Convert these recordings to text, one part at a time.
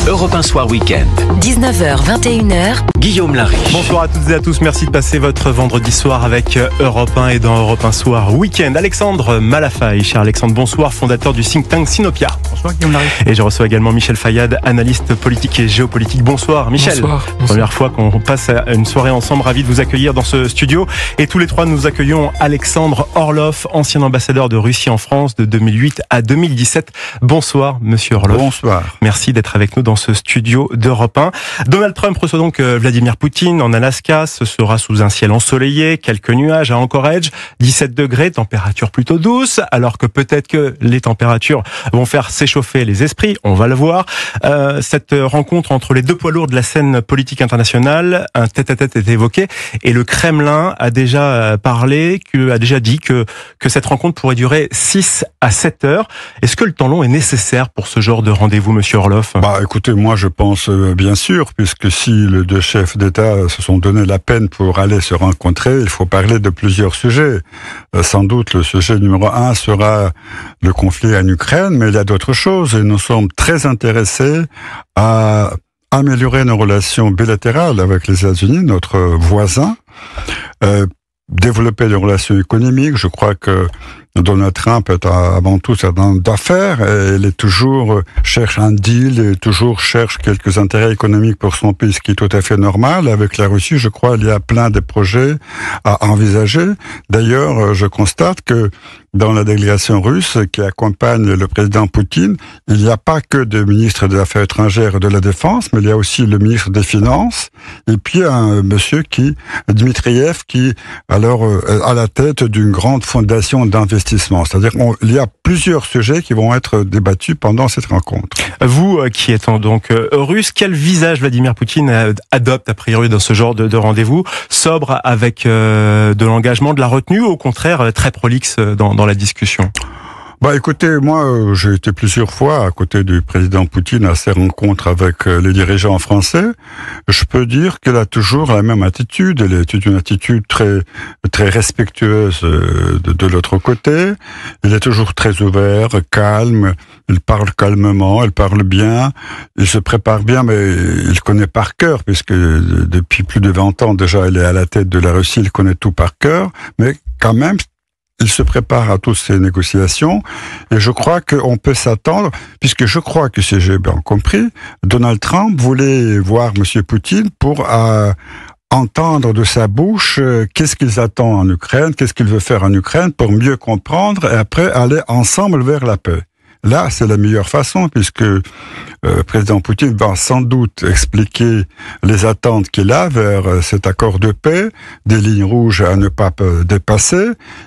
Europe 1 Soir Week-end. 19h, 21h. Guillaume Larry. Bonsoir à toutes et à tous, merci de passer votre vendredi soir avec Europe 1 et dans Europe 1 Soir Week-end. Alexandre Malafaille, cher Alexandre, bonsoir, fondateur du think tank Sinopia. Bonsoir Guillaume Larry. Et je reçois également Michel Fayad, analyste politique et géopolitique. Bonsoir Michel. Bonsoir. Première fois qu'on passe à une soirée ensemble, ravi de vous accueillir dans ce studio. Et tous les trois, nous accueillons Alexandre Orlov, ancien ambassadeur de Russie en France de 2008 à 2017. Bonsoir Monsieur Orlov. Bonsoir. Merci d'être avec nous dans ce studio d'Europe 1. Donald Trump reçoit donc Vladimir Poutine en Alaska. Ce sera sous un ciel ensoleillé, quelques nuages à Anchorage, 17 degrés, température plutôt douce, alors que peut-être que les températures vont faire s'échauffer les esprits, on va le voir. Cette rencontre entre les deux poids lourds de la scène politique internationale, un tête-à-tête est évoqué, et le Kremlin a déjà dit que cette rencontre pourrait durer 6 à 7 heures. Est-ce que le temps long est nécessaire pour ce genre de rendez-vous, Monsieur Orlov ? Écoutez, moi je pense bien sûr, puisque si les deux chefs d'État se sont donné la peine pour aller se rencontrer, il faut parler de plusieurs sujets. Sans doute le sujet numéro 1 sera le conflit en Ukraine, mais il y a d'autres choses et nous sommes très intéressés à améliorer nos relations bilatérales avec les États-Unis, notre voisin, développer des relations économiques. Je crois que Donald Trump est avant tout un homme d'affaires et il est toujours cherche un deal et toujours cherche quelques intérêts économiques pour son pays, ce qui est tout à fait normal. Avec la Russie, je crois, il y a plein de projets à envisager. D'ailleurs, je constate que dans la délégation russe qui accompagne le président Poutine, il n'y a pas que des ministres des Affaires étrangères et de la Défense, mais il y a aussi le ministre des Finances et puis un monsieur Dmitriev, qui alors à la tête d'une grande fondation d'investissement. C'est-à-dire qu'il y a plusieurs sujets qui vont être débattus pendant cette rencontre. Vous, qui êtes donc russe, quel visage Vladimir Poutine adopte a priori dans ce genre de rendez-vous ? Sobre avec de l'engagement, de la retenue, ou au contraire très prolixe dans la discussion ? Écoutez, moi, j'ai été plusieurs fois à côté du président Poutine à ces rencontres avec les dirigeants français. Je peux dire qu'il a toujours la même attitude. Elle est une attitude très, très respectueuse de l'autre côté. Il est toujours très ouvert, calme. Il parle calmement, il parle bien. Il se prépare bien, mais il connaît par cœur, puisque depuis plus de 20 ans déjà, il est à la tête de la Russie, il connaît tout par cœur. Mais quand même, il se prépare à toutes ces négociations et je crois qu'on peut s'attendre, puisque je crois que si j'ai bien compris, Donald Trump voulait voir M. Poutine pour entendre de sa bouche qu'est-ce qu'ils attendent en Ukraine, qu'est-ce qu'il veut faire en Ukraine pour mieux comprendre et après aller ensemble vers la paix. Là, c'est la meilleure façon, puisque le président Poutine va sans doute expliquer les attentes qu'il a vers cet accord de paix, des lignes rouges à ne pas dépasser.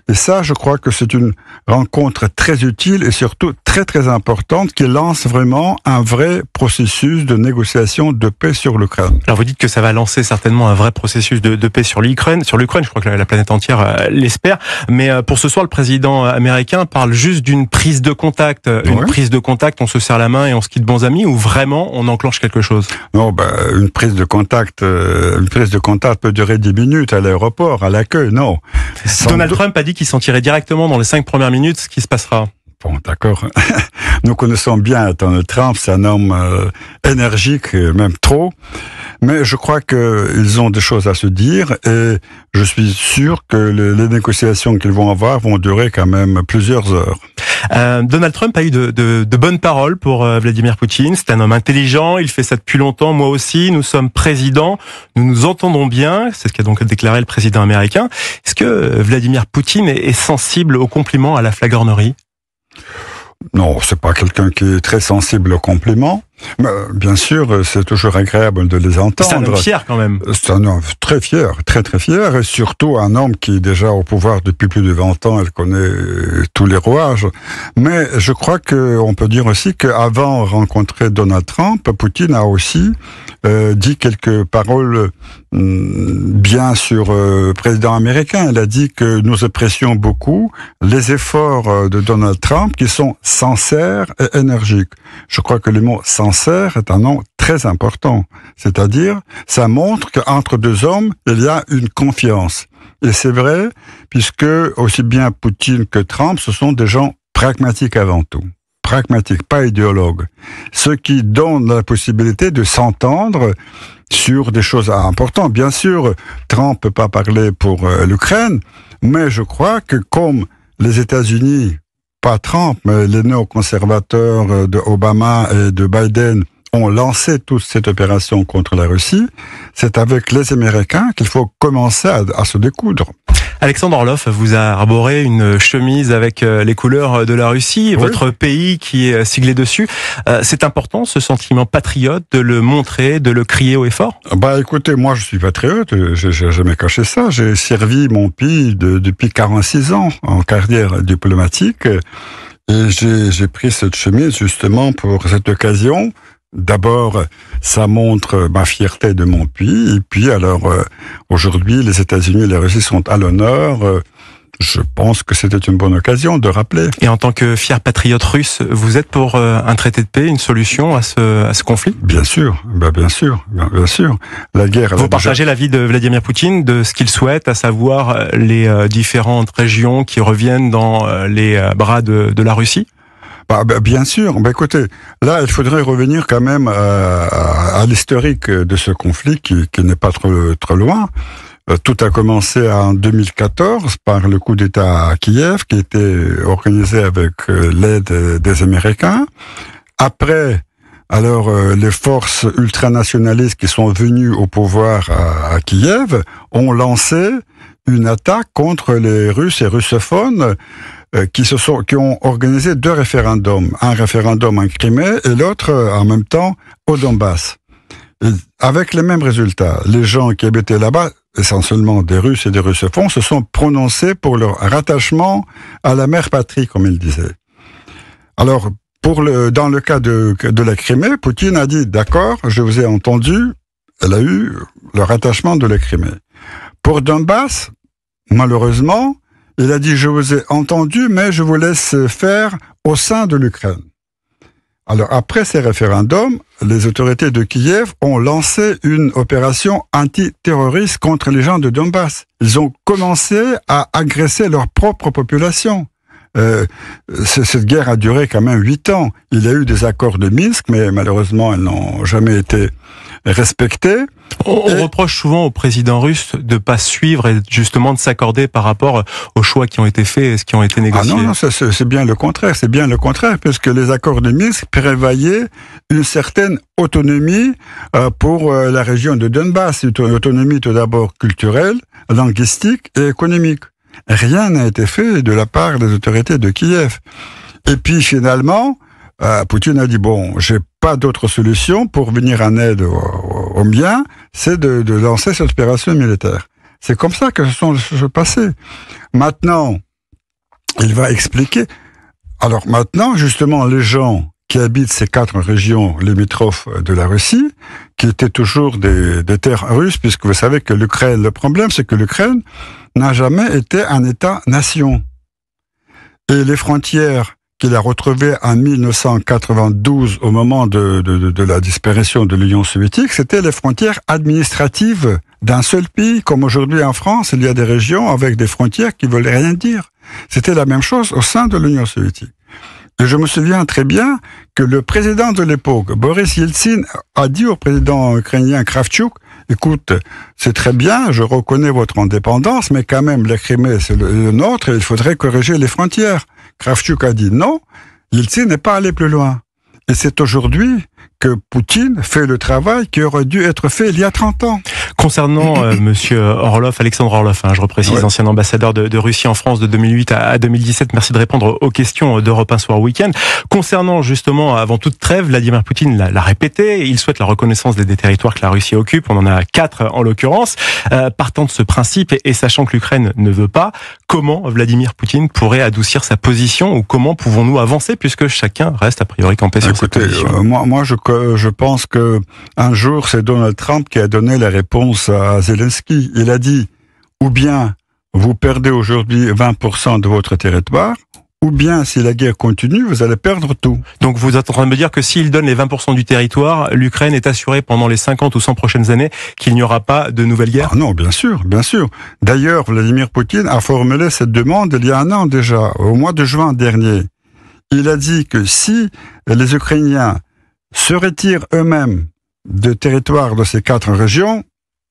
Et ça, je crois que c'est une rencontre très utile et surtout très très importante qui lance vraiment un vrai processus de négociation de paix sur l'Ukraine. Alors vous dites que ça va lancer certainement un vrai processus de paix sur l'Ukraine. Sur l'Ukraine, je crois que la planète entière l'espère. Mais pour ce soir, le président américain parle juste d'une prise de contact. Une prise de contact, on se serre la main et on se quitte bons amis, ou vraiment on enclenche quelque chose ? Non, une prise de contact peut durer 10 minutes à l'aéroport, à l'accueil, non. Donald Trump a dit qu'il sentirait directement dans les 5 premières minutes ce qui se passera. Bon, d'accord. Nous connaissons bien Donald Trump, c'est un homme énergique, même trop. Mais je crois qu'ils ont des choses à se dire et je suis sûr que les négociations qu'ils vont avoir vont durer quand même plusieurs heures. Donald Trump a eu de bonnes paroles pour Vladimir Poutine. C'est un homme intelligent, il fait ça depuis longtemps, moi aussi. Nous sommes présidents, nous nous entendons bien. C'est ce qu'a donc déclaré le président américain. Est-ce que Vladimir Poutine est sensible aux compliments, à la flagornerie ? Non, c'est pas quelqu'un qui est très sensible aux compliments. Mais bien sûr, c'est toujours agréable de les entendre. C'est un homme fier quand même. C'est un homme très fier, très très fier, et surtout un homme qui est déjà au pouvoir depuis plus de 20 ans, elle connaît tous les rouages. Mais je crois qu'on peut dire aussi qu'avant de rencontrer Donald Trump, Poutine a aussi dit quelques paroles bien sur le président américain. Il a dit que nous apprécions beaucoup les efforts de Donald Trump qui sont sincères et énergiques. Je crois que le mot sincère est un nom très important. C'est-à-dire, ça montre qu'entre deux hommes, il y a une confiance. Et c'est vrai, puisque aussi bien Poutine que Trump, ce sont des gens pragmatiques avant tout. pragmatiques, pas idéologues. Ceux qui donnent la possibilité de s'entendre sur des choses importantes. Bien sûr, Trump peut pas parler pour l'Ukraine, mais je crois que comme les États-Unis, pas Trump, mais les néoconservateurs de Obama et de Biden ont lancé toute cette opération contre la Russie, c'est avec les Américains qu'il faut commencer à se découdre. Alexandre Orloff vous a arboré une chemise avec les couleurs de la Russie, Oui. votre pays qui est siglé dessus. C'est important, ce sentiment patriote, de le montrer, de le crier haut et fort? Écoutez, moi je suis patriote, j'ai jamais caché ça. J'ai servi mon pays depuis 46 ans en carrière diplomatique et j'ai pris cette chemise justement pour cette occasion. D'abord, ça montre ma fierté de mon pays. Et puis, alors, aujourd'hui, les États-Unis et la Russie sont à l'honneur. Je pense que c'était une bonne occasion de rappeler. Et en tant que fier patriote russe, vous êtes pour un traité de paix, une solution à ce conflit? Bien sûr, bien sûr. La guerre. Vous partagez l'avis de Vladimir Poutine, de ce qu'il souhaite, à savoir les différentes régions qui reviennent dans les bras de la Russie? Bien sûr. Écoutez, là, il faudrait revenir quand même à l'historique de ce conflit qui n'est pas trop loin. Tout a commencé en 2014 par le coup d'État à Kiev qui était organisé avec l'aide des Américains. Après, alors les forces ultranationalistes qui sont venues au pouvoir à Kiev ont lancé une attaque contre les Russes et russophones qui ont organisé 2 référendums. Un référendum en Crimée et l'autre en même temps au Donbass. Et avec les mêmes résultats. Les gens qui habitaient là-bas, essentiellement des Russes et des russophones, se sont prononcés pour leur rattachement à la mère patrie, comme ils disaient. Alors, dans le cas de la Crimée, Poutine a dit, d'accord, je vous ai entendu, elle a eu le rattachement de la Crimée. Pour Donbass, malheureusement, il a dit, je vous ai entendu, mais je vous laisse faire au sein de l'Ukraine. Alors, après ces référendums, les autorités de Kiev ont lancé une opération antiterroriste contre les gens de Donbass. Ils ont commencé à agresser leur propre population. Cette guerre a duré quand même 8 ans. Il y a eu des accords de Minsk, mais malheureusement, elles n'ont jamais été respectés. On reproche souvent au président russe de pas suivre et justement de s'accorder par rapport aux choix qui ont été faits et ce qui ont été négociés. Ah non, c'est bien le contraire. C'est bien le contraire, parce que les accords de Minsk prévoyaient une certaine autonomie pour la région de Donbass. Une autonomie tout d'abord culturelle, linguistique et économique. Rien n'a été fait de la part des autorités de Kiev. Et puis finalement, Poutine a dit, bon, j'ai pas d'autre solution pour venir en aide aux miens, c'est de lancer cette opération militaire. C'est comme ça que se passait. Maintenant, il va expliquer. Alors maintenant, justement, les gens qui habitent ces 4 régions limitrophes de la Russie, qui étaient toujours des terres russes, puisque vous savez que l'Ukraine, le problème, c'est que l'Ukraine n'a jamais été un État-nation. Et les frontières qu'il a retrouvées en 1992, au moment de la disparition de l'Union soviétique, c'était les frontières administratives d'un seul pays. Comme aujourd'hui en France, il y a des régions avec des frontières qui ne veulent rien dire. C'était la même chose au sein de l'Union soviétique. Et je me souviens très bien que le président de l'époque, Boris Yeltsin, a dit au président ukrainien Kravchuk, écoute, c'est très bien, je reconnais votre indépendance, mais quand même, la Crimée, c'est le nôtre et il faudrait corriger les frontières. Kravchuk a dit non, Yeltsin n'est pas allé plus loin. Et c'est aujourd'hui que Poutine fait le travail qui aurait dû être fait il y a 30 ans. Concernant Monsieur Orloff, Alexandre Orloff, je reprécise, ouais, ancien ambassadeur de Russie en France de 2008 à 2017, merci de répondre aux questions d'Europe 1 Soir Week-end. Concernant justement, avant toute trêve, Vladimir Poutine l'a répété, il souhaite la reconnaissance des territoires que la Russie occupe, on en a 4 en l'occurrence. Partant de ce principe et sachant que l'Ukraine ne veut pas, comment Vladimir Poutine pourrait adoucir sa position ou comment pouvons-nous avancer puisque chacun reste a priori campé sur sa position? Moi je pense que un jour c'est Donald Trump qui a donné la réponse à Zelensky. Il a dit, ou bien vous perdez aujourd'hui 20% de votre territoire, ou bien si la guerre continue, vous allez perdre tout. Donc vous êtes en train de me dire que s'il donne les 20% du territoire, l'Ukraine est assurée pendant les 50 ou 100 prochaines années qu'il n'y aura pas de nouvelle guerre? Ah non, bien sûr, bien sûr. D'ailleurs, Vladimir Poutine a formulé cette demande il y a 1 an déjà, au mois de juin dernier. Il a dit que si les Ukrainiens se retirent eux-mêmes de territoire de ces 4 régions,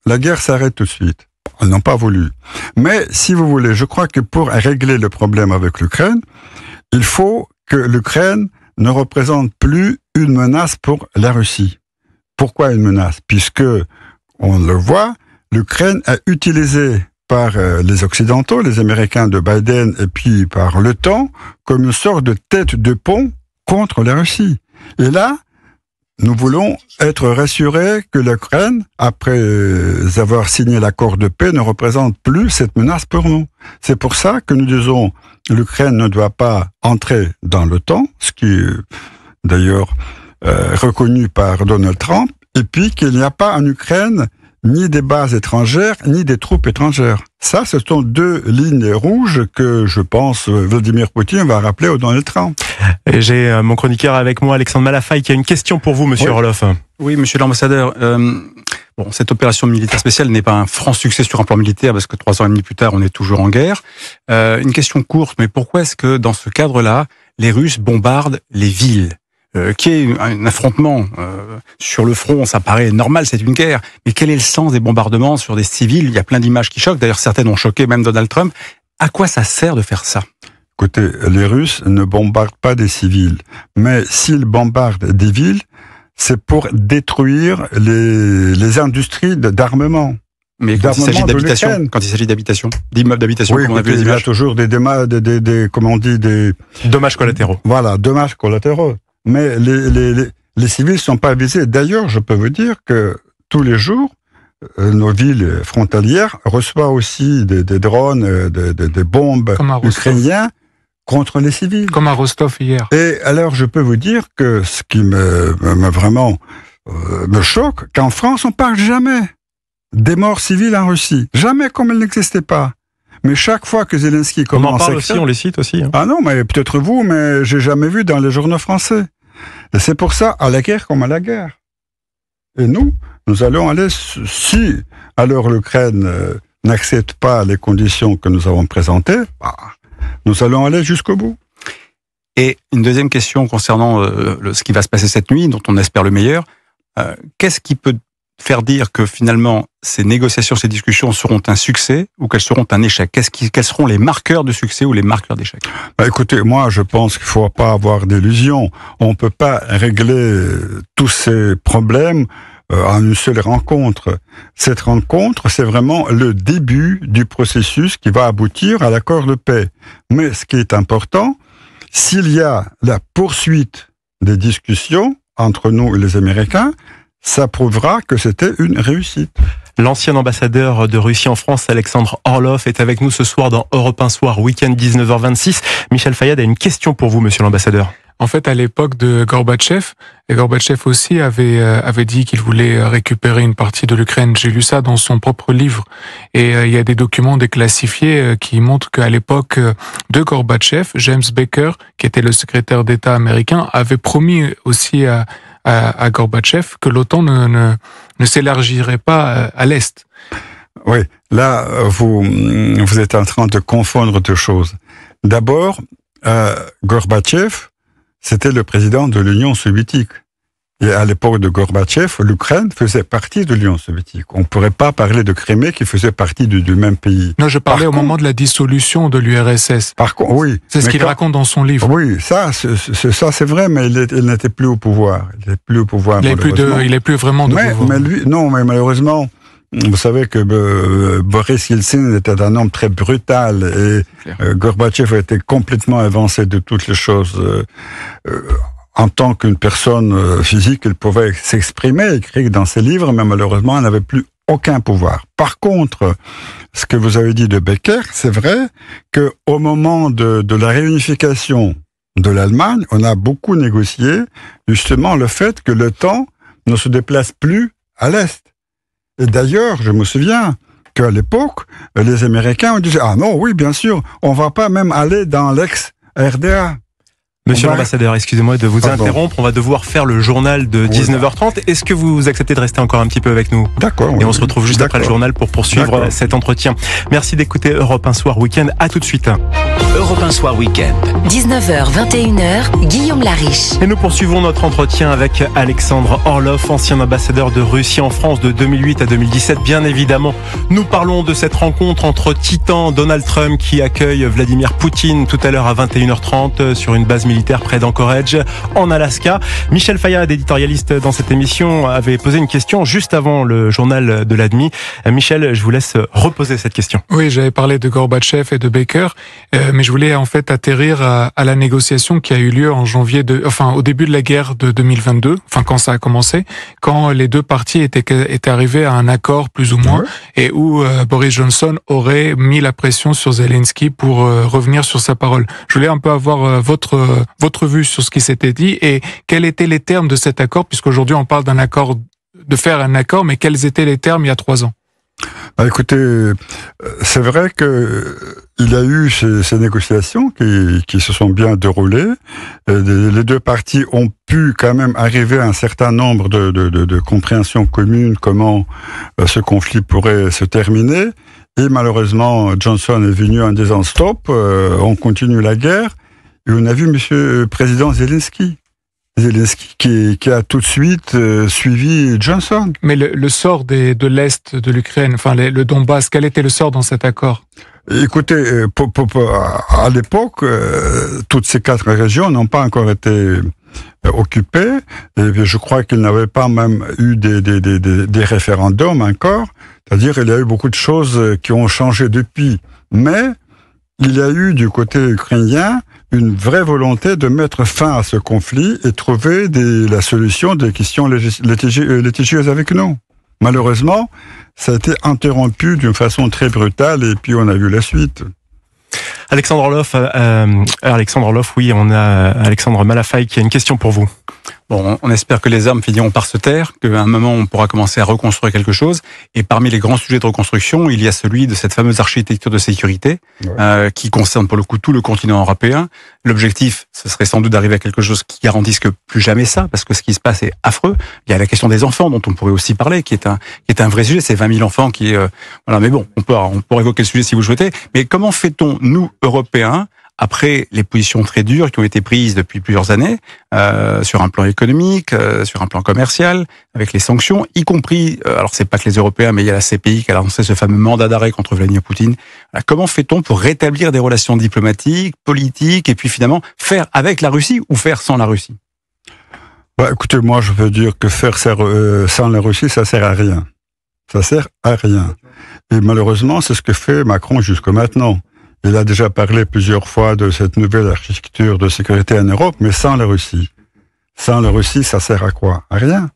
la guerre s'arrête tout de suite. Ils n'ont pas voulu. Mais si vous voulez, je crois que pour régler le problème avec l'Ukraine, il faut que l'Ukraine ne représente plus une menace pour la Russie. Pourquoi une menace? Puisque, on le voit, l'Ukraine a utilisé par les Occidentaux, les Américains de Biden et puis par l'OTAN, comme une sorte de tête de pont contre la Russie. Et là, nous voulons être rassurés que l'Ukraine, après avoir signé l'accord de paix, ne représente plus cette menace pour nous. C'est pour ça que nous disons l'Ukraine ne doit pas entrer dans l'OTAN, ce qui est d'ailleurs reconnu par Donald Trump, et puis qu'il n'y a pas en Ukraine ni des bases étrangères, ni des troupes étrangères. Ça, ce sont 2 lignes rouges que, je pense, Vladimir Poutine va rappeler au Donald Trump. Et j'ai mon chroniqueur avec moi, Alexandre Malafaille, qui a une question pour vous, monsieur Orloff. Oui, monsieur l'ambassadeur. Cette opération militaire spéciale n'est pas un franc succès sur un plan militaire, parce que 3 ans et demi plus tard, on est toujours en guerre. Une question courte, mais pourquoi est-ce que, dans ce cadre-là, les Russes bombardent les villes ? Qui est un affrontement sur le front, ça paraît normal, c'est une guerre. Mais quel est le sens des bombardements sur des civils? Il y a plein d'images qui choquent. D'ailleurs, certaines ont choqué même Donald Trump. À quoi ça sert de faire ça? Écoutez, les Russes ne bombardent pas des civils. Mais s'ils bombardent des villes, c'est pour détruire les industries d'armement. Mais quand il s'agit d'habitation, d'immeubles d'habitation, oui, comme on a vu les il y a images. toujours des Dommages collatéraux. Voilà, dommages collatéraux. Mais les civils ne sont pas visés. D'ailleurs, je peux vous dire que tous les jours, nos villes frontalières reçoivent aussi des drones, des bombes ukrainiennes contre les civils. Comme à Rostov hier. Et alors, je peux vous dire que ce qui me vraiment me choque, qu'en France, on parle jamais des morts civiles en Russie. Jamais comme elles n'existaient pas. Mais chaque fois que Zelensky commence... On en parle aussi, on les cite aussi. Ah non, mais peut-être vous, mais j'ai jamais vu dans les journaux français. Et c'est pour ça, à la guerre comme à la guerre. Et nous allons aller, si alors l'Ukraine n'accepte pas les conditions que nous avons présentées, nous allons aller jusqu'au bout. Et une deuxième question concernant ce qui va se passer cette nuit, dont on espère le meilleur. Qu'est-ce qui peut faire dire que finalement ces négociations, ces discussions seront un succès ou qu'elles seront un échec? Quels seront les marqueurs de succès ou les marqueurs d'échec? Écoutez, moi je pense qu'il ne faut pas avoir d'illusions. On ne peut pas régler tous ces problèmes en une seule rencontre. Cette rencontre, c'est vraiment le début du processus qui va aboutir à l'accord de paix. Mais ce qui est important, s'il y a la poursuite des discussions entre nous et les Américains, ça prouvera que c'était une réussite. L'ancien ambassadeur de Russie en France, Alexandre Orloff, est avec nous ce soir dans Europe 1 Soir, week-end 19h26. Michel Fayad a une question pour vous, monsieur l'ambassadeur. En fait, à l'époque de Gorbatchev, et Gorbatchev aussi avait dit qu'il voulait récupérer une partie de l'Ukraine. J'ai lu ça dans son propre livre. Et il y a des documents déclassifiés qui montrent qu'à l'époque de Gorbatchev, James Baker, qui était le secrétaire d'État américain, avait promis aussi à Gorbatchev que l'OTAN ne s'élargirait pas à l'Est. Oui, là, vous êtes en train de confondre 2 choses. D'abord, Gorbatchev, c'était le président de l'Union soviétique. Et à l'époque de Gorbatchev, l'Ukraine faisait partie de l'Union soviétique. On ne pourrait pas parler de Crimée qui faisait partie du même pays. Non, je parlais au moment de la dissolution de l'URSS. Par contre, oui. C'est ce qu'il raconte dans son livre. Oui, ça c'est vrai, mais il n'était plus au pouvoir. Il n'est plus au pouvoir. Il n'est plus vraiment de pouvoir. Mais malheureusement, vous savez que Boris Yeltsin était un homme très brutal et Gorbatchev a été complètement avancé de toutes les choses. En tant qu'une personne physique, il pouvait s'exprimer, écrire dans ses livres, mais malheureusement, il n'avait plus aucun pouvoir. Par contre, ce que vous avez dit de Becker, c'est vrai qu'au moment de la réunification de l'Allemagne, on a beaucoup négocié justement le fait que l'OTAN ne se déplace plus à l'Est. Et d'ailleurs, je me souviens qu'à l'époque, les Américains ont dit « Ah non, oui, bien sûr, on ne va pas même aller dans l'ex-RDA ». Monsieur l'ambassadeur, excusez-moi de vous interrompre, on va devoir faire le journal de 19h30. Est-ce que vous acceptez de rester encore un petit peu avec nous? D'accord. Et on se retrouve juste après le journal pour poursuivre cet entretien. Merci d'écouter Europe 1 Soir Week-end. À tout de suite. Europe 1 Soir Week-end. 19h, 21h, Guillaume Lariche. Et nous poursuivons notre entretien avec Alexandre Orlov, ancien ambassadeur de Russie en France de 2008 à 2017. Bien évidemment, nous parlons de cette rencontre entre titans, Donald Trump qui accueille Vladimir Poutine tout à l'heure à 21h30 sur une base militaire près d'Anchorage en Alaska. Michel Fayad, éditorialiste dans cette émission, avait posé une question juste avant le journal de la demi. Michel, je vous laisse reposer cette question. Oui, j'avais parlé de Gorbatchev et de Baker, mais je voulais en fait atterrir à la négociation qui a eu lieu en au début de la guerre de 2022, quand ça a commencé, quand les deux parties étaient arrivés à un accord plus ou moins, et où Boris Johnson aurait mis la pression sur Zelensky pour revenir sur sa parole. Je voulais un peu avoir votre vue sur ce qui s'était dit et quels étaient les termes de cet accord, puisqu'aujourd'hui on parle de faire un accord, mais quels étaient les termes il y a 3 ans? Écoutez, c'est vrai que il y a eu ces négociations qui se sont bien déroulées. Les deux parties ont pu quand même arriver à un certain nombre de compréhensions communes comment ce conflit pourrait se terminer. Et malheureusement, Johnson est venu en disant stop, on continue la guerre. Et on a vu Monsieur le Président Zelensky qui a tout de suite suivi Johnson. Mais le sort de l'Est de l'Ukraine, le Donbass, quel était le sort dans cet accord? Écoutez, à l'époque, toutes ces 4 régions n'ont pas encore été occupées. Et je crois qu'il n'avait pas même eu des référendums encore. C'est-à-dire, il y a eu beaucoup de choses qui ont changé depuis. Mais il y a eu du côté ukrainien une vraie volonté de mettre fin à ce conflit et trouver la solution des questions litigieuses avec nous. Malheureusement, ça a été interrompu d'une façon très brutale et puis on a vu la suite. Alexandre Orlov, oui, on a Alexandre Malafaille qui a une question pour vous. Bon, on espère que les armes finiront par se taire, qu'à un moment on pourra commencer à reconstruire quelque chose. Et parmi les grands sujets de reconstruction, il y a celui de cette fameuse architecture de sécurité qui concerne pour le coup tout le continent européen. L'objectif, ce serait sans doute d'arriver à quelque chose qui garantisse que plus jamais ça, parce que ce qui se passe est affreux. Il y a la question des enfants dont on pourrait aussi parler, qui est un vrai sujet. C'est 20 000 enfants qui voilà. Mais bon, on pourra évoquer le sujet si vous le souhaitez. Mais comment fait-on, nous Européens, après les positions très dures qui ont été prises depuis plusieurs années, sur un plan économique, sur un plan commercial, avec les sanctions, y compris, alors c'est pas que les Européens, mais il y a la CPI qui a lancé ce fameux mandat d'arrêt contre Vladimir Poutine. Alors, comment fait-on pour rétablir des relations diplomatiques, politiques, et puis finalement faire avec la Russie ou faire sans la Russie? Écoutez, moi je veux dire que faire sans la Russie, ça sert à rien. Ça sert à rien. Et malheureusement, c'est ce que fait Macron jusque maintenant. Il a déjà parlé plusieurs fois de cette nouvelle architecture de sécurité en Europe, mais sans la Russie. Sans la Russie, ça sert à quoi? À rien.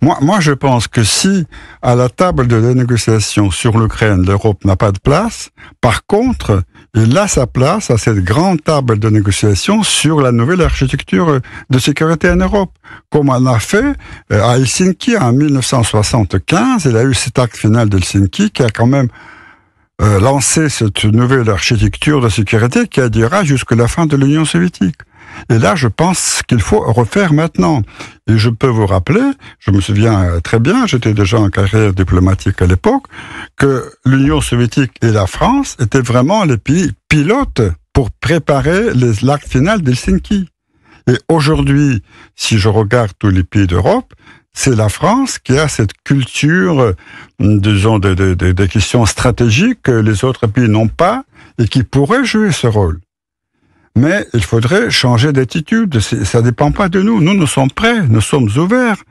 Moi, je pense que si, à la table de la négociation sur l'Ukraine, l'Europe n'a pas de place, par contre, il a sa place à cette grande table de négociation sur la nouvelle architecture de sécurité en Europe. Comme on a fait à Helsinki en 1975, il a eu cet acte final d'Helsinki qui a quand même lancer cette nouvelle architecture de sécurité qui durera jusqu'à la fin de l'Union soviétique. Et là, je pense qu'il faut refaire maintenant. Et je peux vous rappeler, je me souviens très bien, j'étais déjà en carrière diplomatique à l'époque, que l'Union soviétique et la France étaient vraiment les pays pilotes pour préparer l'acte final d'Helsinki. Et aujourd'hui, si je regarde tous les pays d'Europe, c'est la France qui a cette culture, disons, des questions stratégiques que les autres pays n'ont pas et qui pourrait jouer ce rôle. Mais il faudrait changer d'attitude. Ça ne dépend pas de nous. Nous sommes prêts, nous sommes ouverts.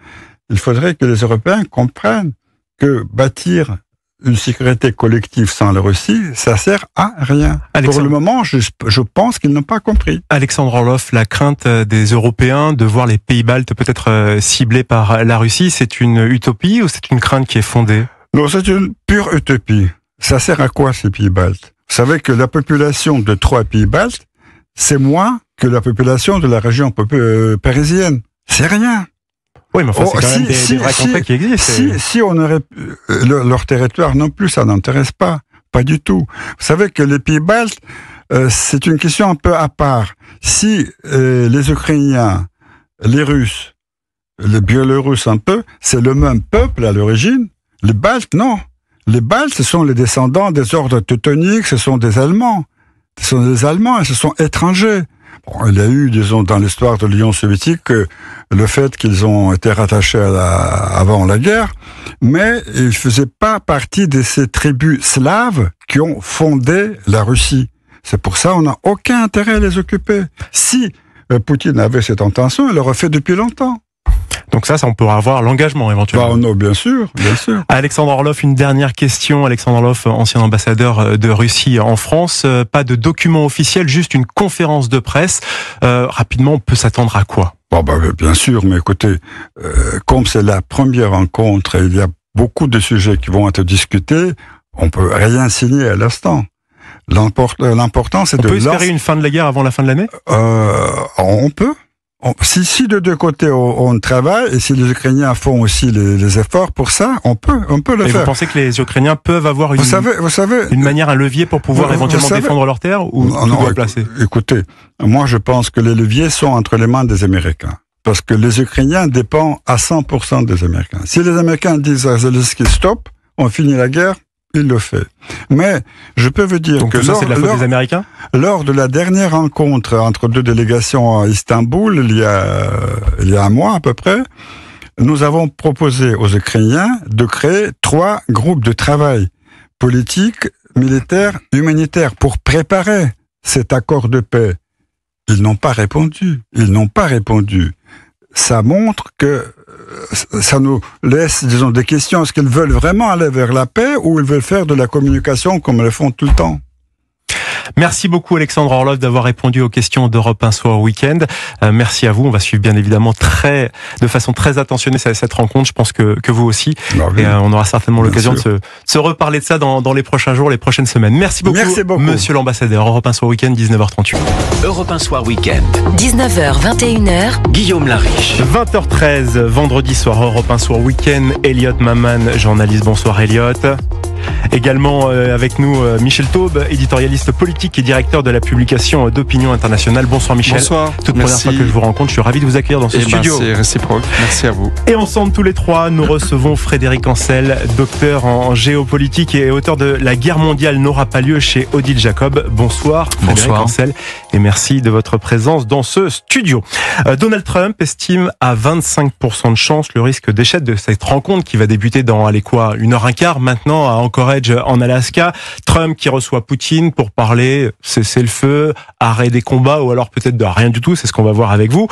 Il faudrait que les Européens comprennent que bâtir une sécurité collective sans la Russie, ça sert à rien. Pour le moment, je pense qu'ils n'ont pas compris. Alexandre Orlov, la crainte des Européens de voir les pays baltes peut-être ciblés par la Russie, c'est une utopie ou c'est une crainte qui est fondée? Non, c'est une pure utopie. Ça sert à quoi ces pays baltes? Vous savez que la population de 3 pays baltes, c'est moins que la population de la région parisienne. C'est rien. Oui, mais enfin, c'est quand même des vrais contrats qui existent. Si on aurait leur territoire non plus, ça n'intéresse pas. Pas du tout. Vous savez que les pays baltes, c'est une question un peu à part. Si les Ukrainiens, les Russes, les Biélorusses un peu, c'est le même peuple à l'origine, les Baltes, non. Les Baltes, ce sont les descendants des ordres teutoniques, ce sont des Allemands. Ce sont des Allemands, ce sont étrangers. Bon, il y a eu, disons, dans l'histoire de l'Union soviétique, le fait qu'ils ont été rattachés avant la guerre, mais ils ne faisaient pas partie de ces tribus slaves qui ont fondé la Russie. C'est pour ça qu'on n'a aucun intérêt à les occuper. Si Poutine avait cette intention, il l'aurait fait depuis longtemps. Donc ça, on pourra avoir l'engagement éventuellement. Non, bien sûr, bien sûr. Alexandre Orlov, une dernière question. Alexandre Orlov, ancien ambassadeur de Russie en France. Pas de document officiel, juste une conférence de presse. Rapidement, on peut s'attendre à quoi? Bien sûr, mais écoutez, comme c'est la première rencontre et il y a beaucoup de sujets qui vont être discutés, on peut rien signer à l'instant. L'important, c'est on peut espérer une fin de la guerre avant la fin de l'année? On peut. Si de deux côtés on travaille et si les Ukrainiens font aussi les efforts pour ça, on peut le faire. Vous pensez que les Ukrainiens peuvent avoir une manière, un levier pour pouvoir éventuellement défendre leurs terres ou tout doit placer? Écoutez, moi je pense que les leviers sont entre les mains des Américains. Parce que les Ukrainiens dépendent à 100% des Américains. Si les Américains disent à Zelensky stop, on finit la guerre, il le fait. Mais je peux vous dire donc que ça, c'est de la faute des Américains? Lors de la dernière rencontre entre deux délégations à Istanbul, il y a un mois à peu près, nous avons proposé aux Ukrainiens de créer 3 groupes de travail politique, militaire, humanitaire pour préparer cet accord de paix. Ils n'ont pas répondu. Ça montre que ça nous laisse, disons, des questions. Est-ce qu'ils veulent vraiment aller vers la paix ou ils veulent faire de la communication comme ils le font tout le temps? Merci beaucoup Alexandre Orlov d'avoir répondu aux questions d'Europe 1 Soir Week-end. Merci à vous. On va suivre bien évidemment de façon très attentionnée cette rencontre. Je pense que vous aussi. Et on aura certainement l'occasion de se reparler de ça dans les prochains jours, les prochaines semaines. Merci beaucoup. Monsieur l'ambassadeur. Europe 1 Soir Week-end, 19h38. Europe 1 Soir Week-end. 19h, 21h. Guillaume Lariche. 20h13, vendredi soir, Europe 1 Soir Week-end. Elliot Maman, journaliste. Bonsoir Elliot. Également avec nous Michel Taube, éditorialiste politique et directeur de la publication d'Opinion Internationale. Bonsoir Michel. Bonsoir. Toute première fois que je vous rencontre, je suis ravi de vous accueillir dans ce studio. C'est réciproque. Merci à vous. Et ensemble tous les trois, nous recevons Frédéric Ancel, docteur en géopolitique et auteur de La guerre mondiale n'aura pas lieu chez Odile Jacob. Bonsoir Frédéric Ancel et merci de votre présence dans ce studio. Donald Trump estime à 25% de chance le risque d'échec de cette rencontre qui va débuter dans 1h15 maintenant à Anchorage en Alaska. Trump qui reçoit Poutine pour parler cessez-le-feu, arrêt des combats ou alors peut-être de rien du tout, c'est ce qu'on va voir avec vous.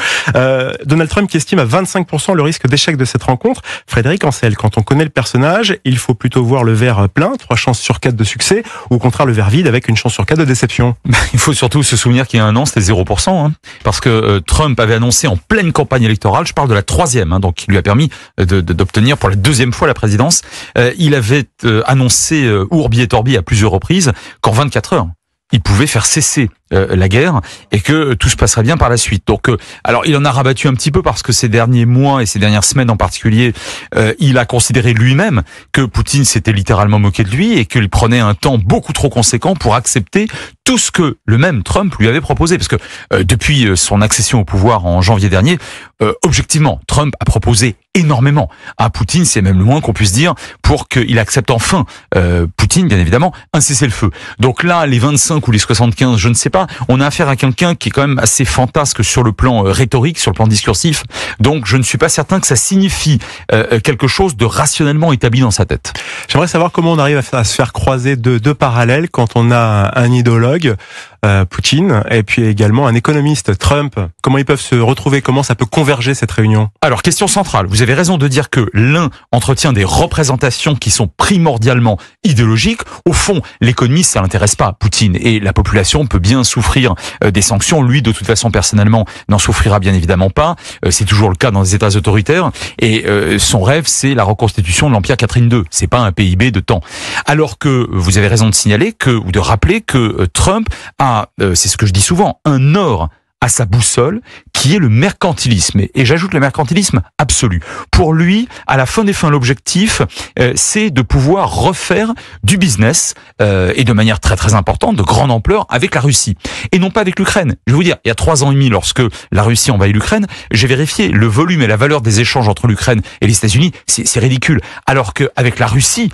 Donald Trump qui estime à 25% le risque d'échec de cette rencontre. Frédéric Ancel, quand on connaît le personnage, il faut plutôt voir le verre plein, 3 chances sur 4 de succès, ou au contraire le verre vide avec une chance sur 4 de déception. Il faut surtout se souvenir qu'il y a un an, c'était 0%, parce que Trump avait annoncé en pleine campagne électorale, je parle de la 3e, donc qui lui a permis d'obtenir pour la 2e fois la présidence, il avait annoncé Ourbi et Torbi à plusieurs reprises qu'en 24 heures, il pouvait faire cesser la guerre et que tout se passerait bien par la suite. Donc, alors il en a rabattu un petit peu parce que ces derniers mois et ces dernières semaines en particulier, il a considéré lui-même que Poutine s'était littéralement moqué de lui et qu'il prenait un temps beaucoup trop conséquent pour accepter tout ce que le même Trump lui avait proposé. Parce que depuis son accession au pouvoir en janvier dernier, objectivement, Trump a proposé énormément à Poutine, c'est même le moins qu'on puisse dire, pour qu'il accepte enfin, Poutine bien évidemment, un cessez-le-feu. Donc là, les 25 ou les 75, je ne sais pas, on a affaire à quelqu'un qui est quand même assez fantasque sur le plan rhétorique, sur le plan discursif, donc je ne suis pas certain que ça signifie quelque chose de rationnellement établi dans sa tête. J'aimerais savoir comment on arrive à se faire croiser deux parallèles quand on a un idéologue, Poutine, et puis également un économiste, Trump. Comment ils peuvent se retrouver? Comment ça peut converger cette réunion? Alors, question centrale. Vous avez raison de dire que l'un entretient des représentations qui sont primordialement idéologiques. Au fond, l'économie, ça l'intéresse pas, Poutine. Et la population peut bien souffrir des sanctions. Lui, de toute façon, personnellement, n'en souffrira bien évidemment pas. C'est toujours le cas dans les États autoritaires. Et son rêve, c'est la reconstitution de l'Empire Catherine II. C'est pas un PIB de temps. Alors que vous avez raison de signaler ou de rappeler que Trump a, c'est ce que je dis souvent, un or à sa boussole, qui est le mercantilisme. Et j'ajoute le mercantilisme absolu. Pour lui, à la fin des fins, l'objectif, c'est de pouvoir refaire du business, et de manière très très importante, de grande ampleur, avec la Russie. Et non pas avec l'Ukraine. Je vais vous dire, il y a 3 ans et demi, lorsque la Russie envahit l'Ukraine, j'ai vérifié le volume et la valeur des échanges entre l'Ukraine et les États-Unis, c'est ridicule. Alors qu'avec la Russie,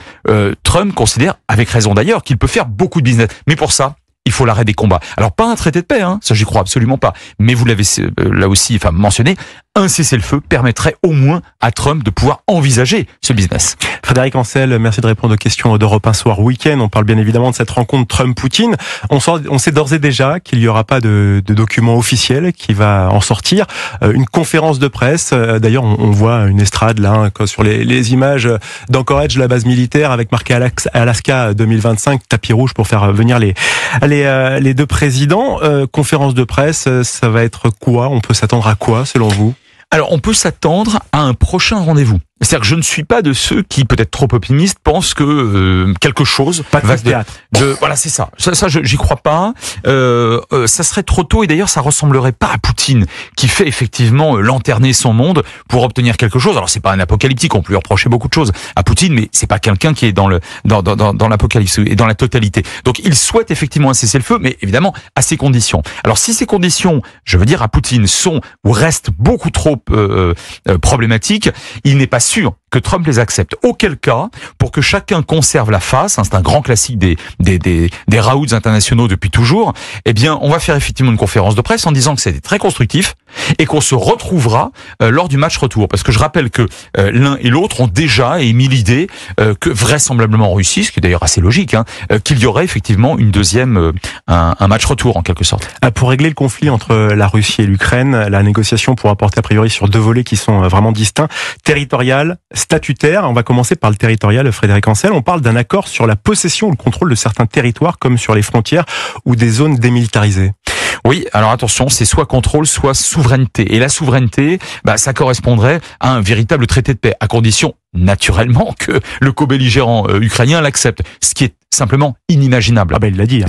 Trump considère, avec raison d'ailleurs, qu'il peut faire beaucoup de business. Mais pour ça, il faut l'arrêt des combats. Alors pas un traité de paix, hein, ça j'y crois absolument pas. Mais vous l'avez là aussi, mentionné, un cessez-le-feu permettrait au moins à Trump de pouvoir envisager ce business. Frédéric Ancel, merci de répondre aux questions d'Europe 1 Soir Week-end. On parle bien évidemment de cette rencontre Trump-Poutine. On sait d'ores et déjà qu'il n'y aura pas de document officiel qui va en sortir. Une conférence de presse, d'ailleurs on voit une estrade là sur les images d'Anchorage, la base militaire, avec marqué Alaska 2025, tapis rouge pour faire venir les deux présidents. Conférence de presse, ça va être quoi? On peut s'attendre à quoi selon vous? Alors, on peut s'attendre à un prochain rendez-vous. C'est-à-dire que je ne suis pas de ceux qui, peut-être trop optimistes, pensent que quelque chose va se théâtre. Voilà, c'est ça. Ça, j'y crois pas. Ça serait trop tôt, et d'ailleurs, ça ressemblerait pas à Poutine, qui fait effectivement lanterner son monde pour obtenir quelque chose. Alors, c'est pas un apocalyptique, on peut lui reprocher beaucoup de choses à Poutine, mais c'est pas quelqu'un qui est dans l'apocalypse et dans la totalité. Donc, il souhaite effectivement un cessez-le-feu, mais évidemment à ses conditions. Alors, si ces conditions, je veux dire à Poutine, sont ou restent beaucoup trop problématiques, il n'est pas sûr que Trump les accepte. Auquel cas, pour que chacun conserve la face, c'est un grand classique des raouts internationaux depuis toujours, eh bien, on va faire effectivement une conférence de presse en disant que c'était très constructif et qu'on se retrouvera lors du match retour. Parce que je rappelle que l'un et l'autre ont déjà émis l'idée que vraisemblablement en Russie, ce qui est d'ailleurs assez logique, qu'il y aurait effectivement une deuxième, un match retour en quelque sorte. Pour régler le conflit entre la Russie et l'Ukraine, la négociation pourra porter a priori sur deux volets qui sont vraiment distincts, territorial, statutaire. On va commencer par le territorial, Frédéric Ancel. On parle d'un accord sur la possession ou le contrôle de certains territoires, comme sur les frontières ou des zones démilitarisées. Oui, alors attention, c'est soit contrôle, soit souveraineté. Et la souveraineté, ça correspondrait à un véritable traité de paix, à condition, naturellement, que le co-belligérant ukrainien l'accepte. Ce qui est simplement inimaginable. Il l'a dit.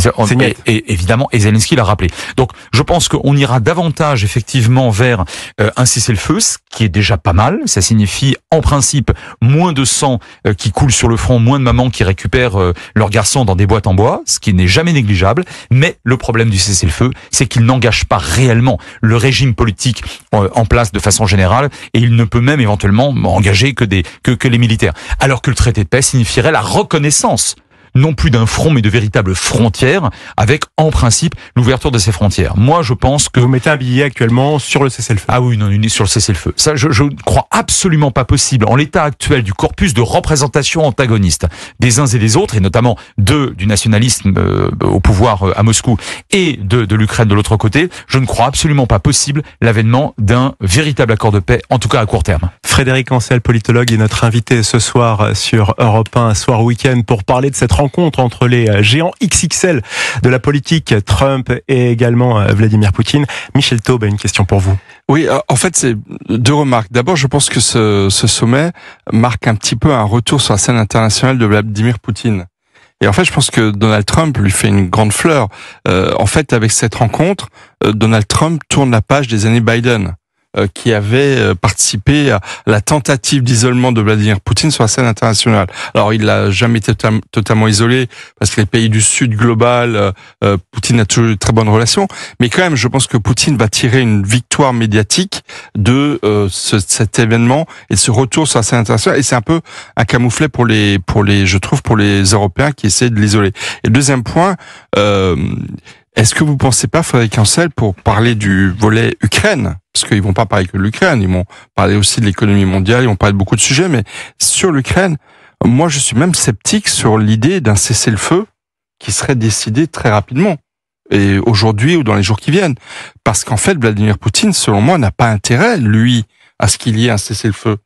Et évidemment, et Zelensky l'a rappelé. Donc, je pense qu'on ira davantage effectivement vers un cessez-le-feu, ce qui est déjà pas mal. Ça signifie, en principe, moins de sang qui coule sur le front, moins de mamans qui récupèrent leurs garçons dans des boîtes en bois, ce qui n'est jamais négligeable. Mais le problème du cessez-le-feu, c'est qu'il n'engage pas réellement le régime politique en place de façon générale, et il ne peut même éventuellement engager que les militaires. Alors que le traité de paix signifierait la reconnaissance non plus d'un front, mais de véritables frontières, avec, en principe, l'ouverture de ces frontières. Moi, je pense que... Vous mettez un billet actuellement sur le cessez-le-feu. Ah oui, non, sur le cessez-le-feu. Ça, je ne crois absolument pas possible, en l'état actuel du corpus de représentation antagoniste des uns et des autres, et notamment du nationalisme au pouvoir à Moscou, et de l'Ukraine de l'autre côté, je ne crois absolument pas possible l'avènement d'un véritable accord de paix, en tout cas à court terme. Frédéric Ancel, politologue, est notre invité ce soir sur Europe 1 Soir Week-end pour parler de cette rencontre entre les géants XXL de la politique, Trump et également Vladimir Poutine. Michel Taube a une question pour vous. Oui, en fait, c'est deux remarques. D'abord, je pense que ce sommet marque un petit peu un retour sur la scène internationale de Vladimir Poutine. Et en fait, je pense que Donald Trump lui fait une grande fleur. En fait, avec cette rencontre, Donald Trump tourne la page des années Biden, qui avait participé à la tentative d'isolement de Vladimir Poutine sur la scène internationale. Alors, il l'a jamais été totalement isolé, parce que les pays du Sud global, Poutine a toujours eu de très bonnes relations, mais quand même, je pense que Poutine va tirer une victoire médiatique de cet événement et de ce retour sur la scène internationale, et c'est un peu un camouflet pour les Européens qui essaient de l'isoler. Et deuxième point, est-ce que vous pensez pas, Frédéric Ancel, pour parler du volet Ukraine, parce qu'ils vont pas parler que de l'Ukraine, ils vont parler aussi de l'économie mondiale, ils vont parler de beaucoup de sujets, mais sur l'Ukraine, moi je suis même sceptique sur l'idée d'un cessez-le-feu qui serait décidé très rapidement, et aujourd'hui ou dans les jours qui viennent, parce qu'en fait Vladimir Poutine, selon moi, n'a pas intérêt, lui, à ce qu'il y ait un cessez-le-feu.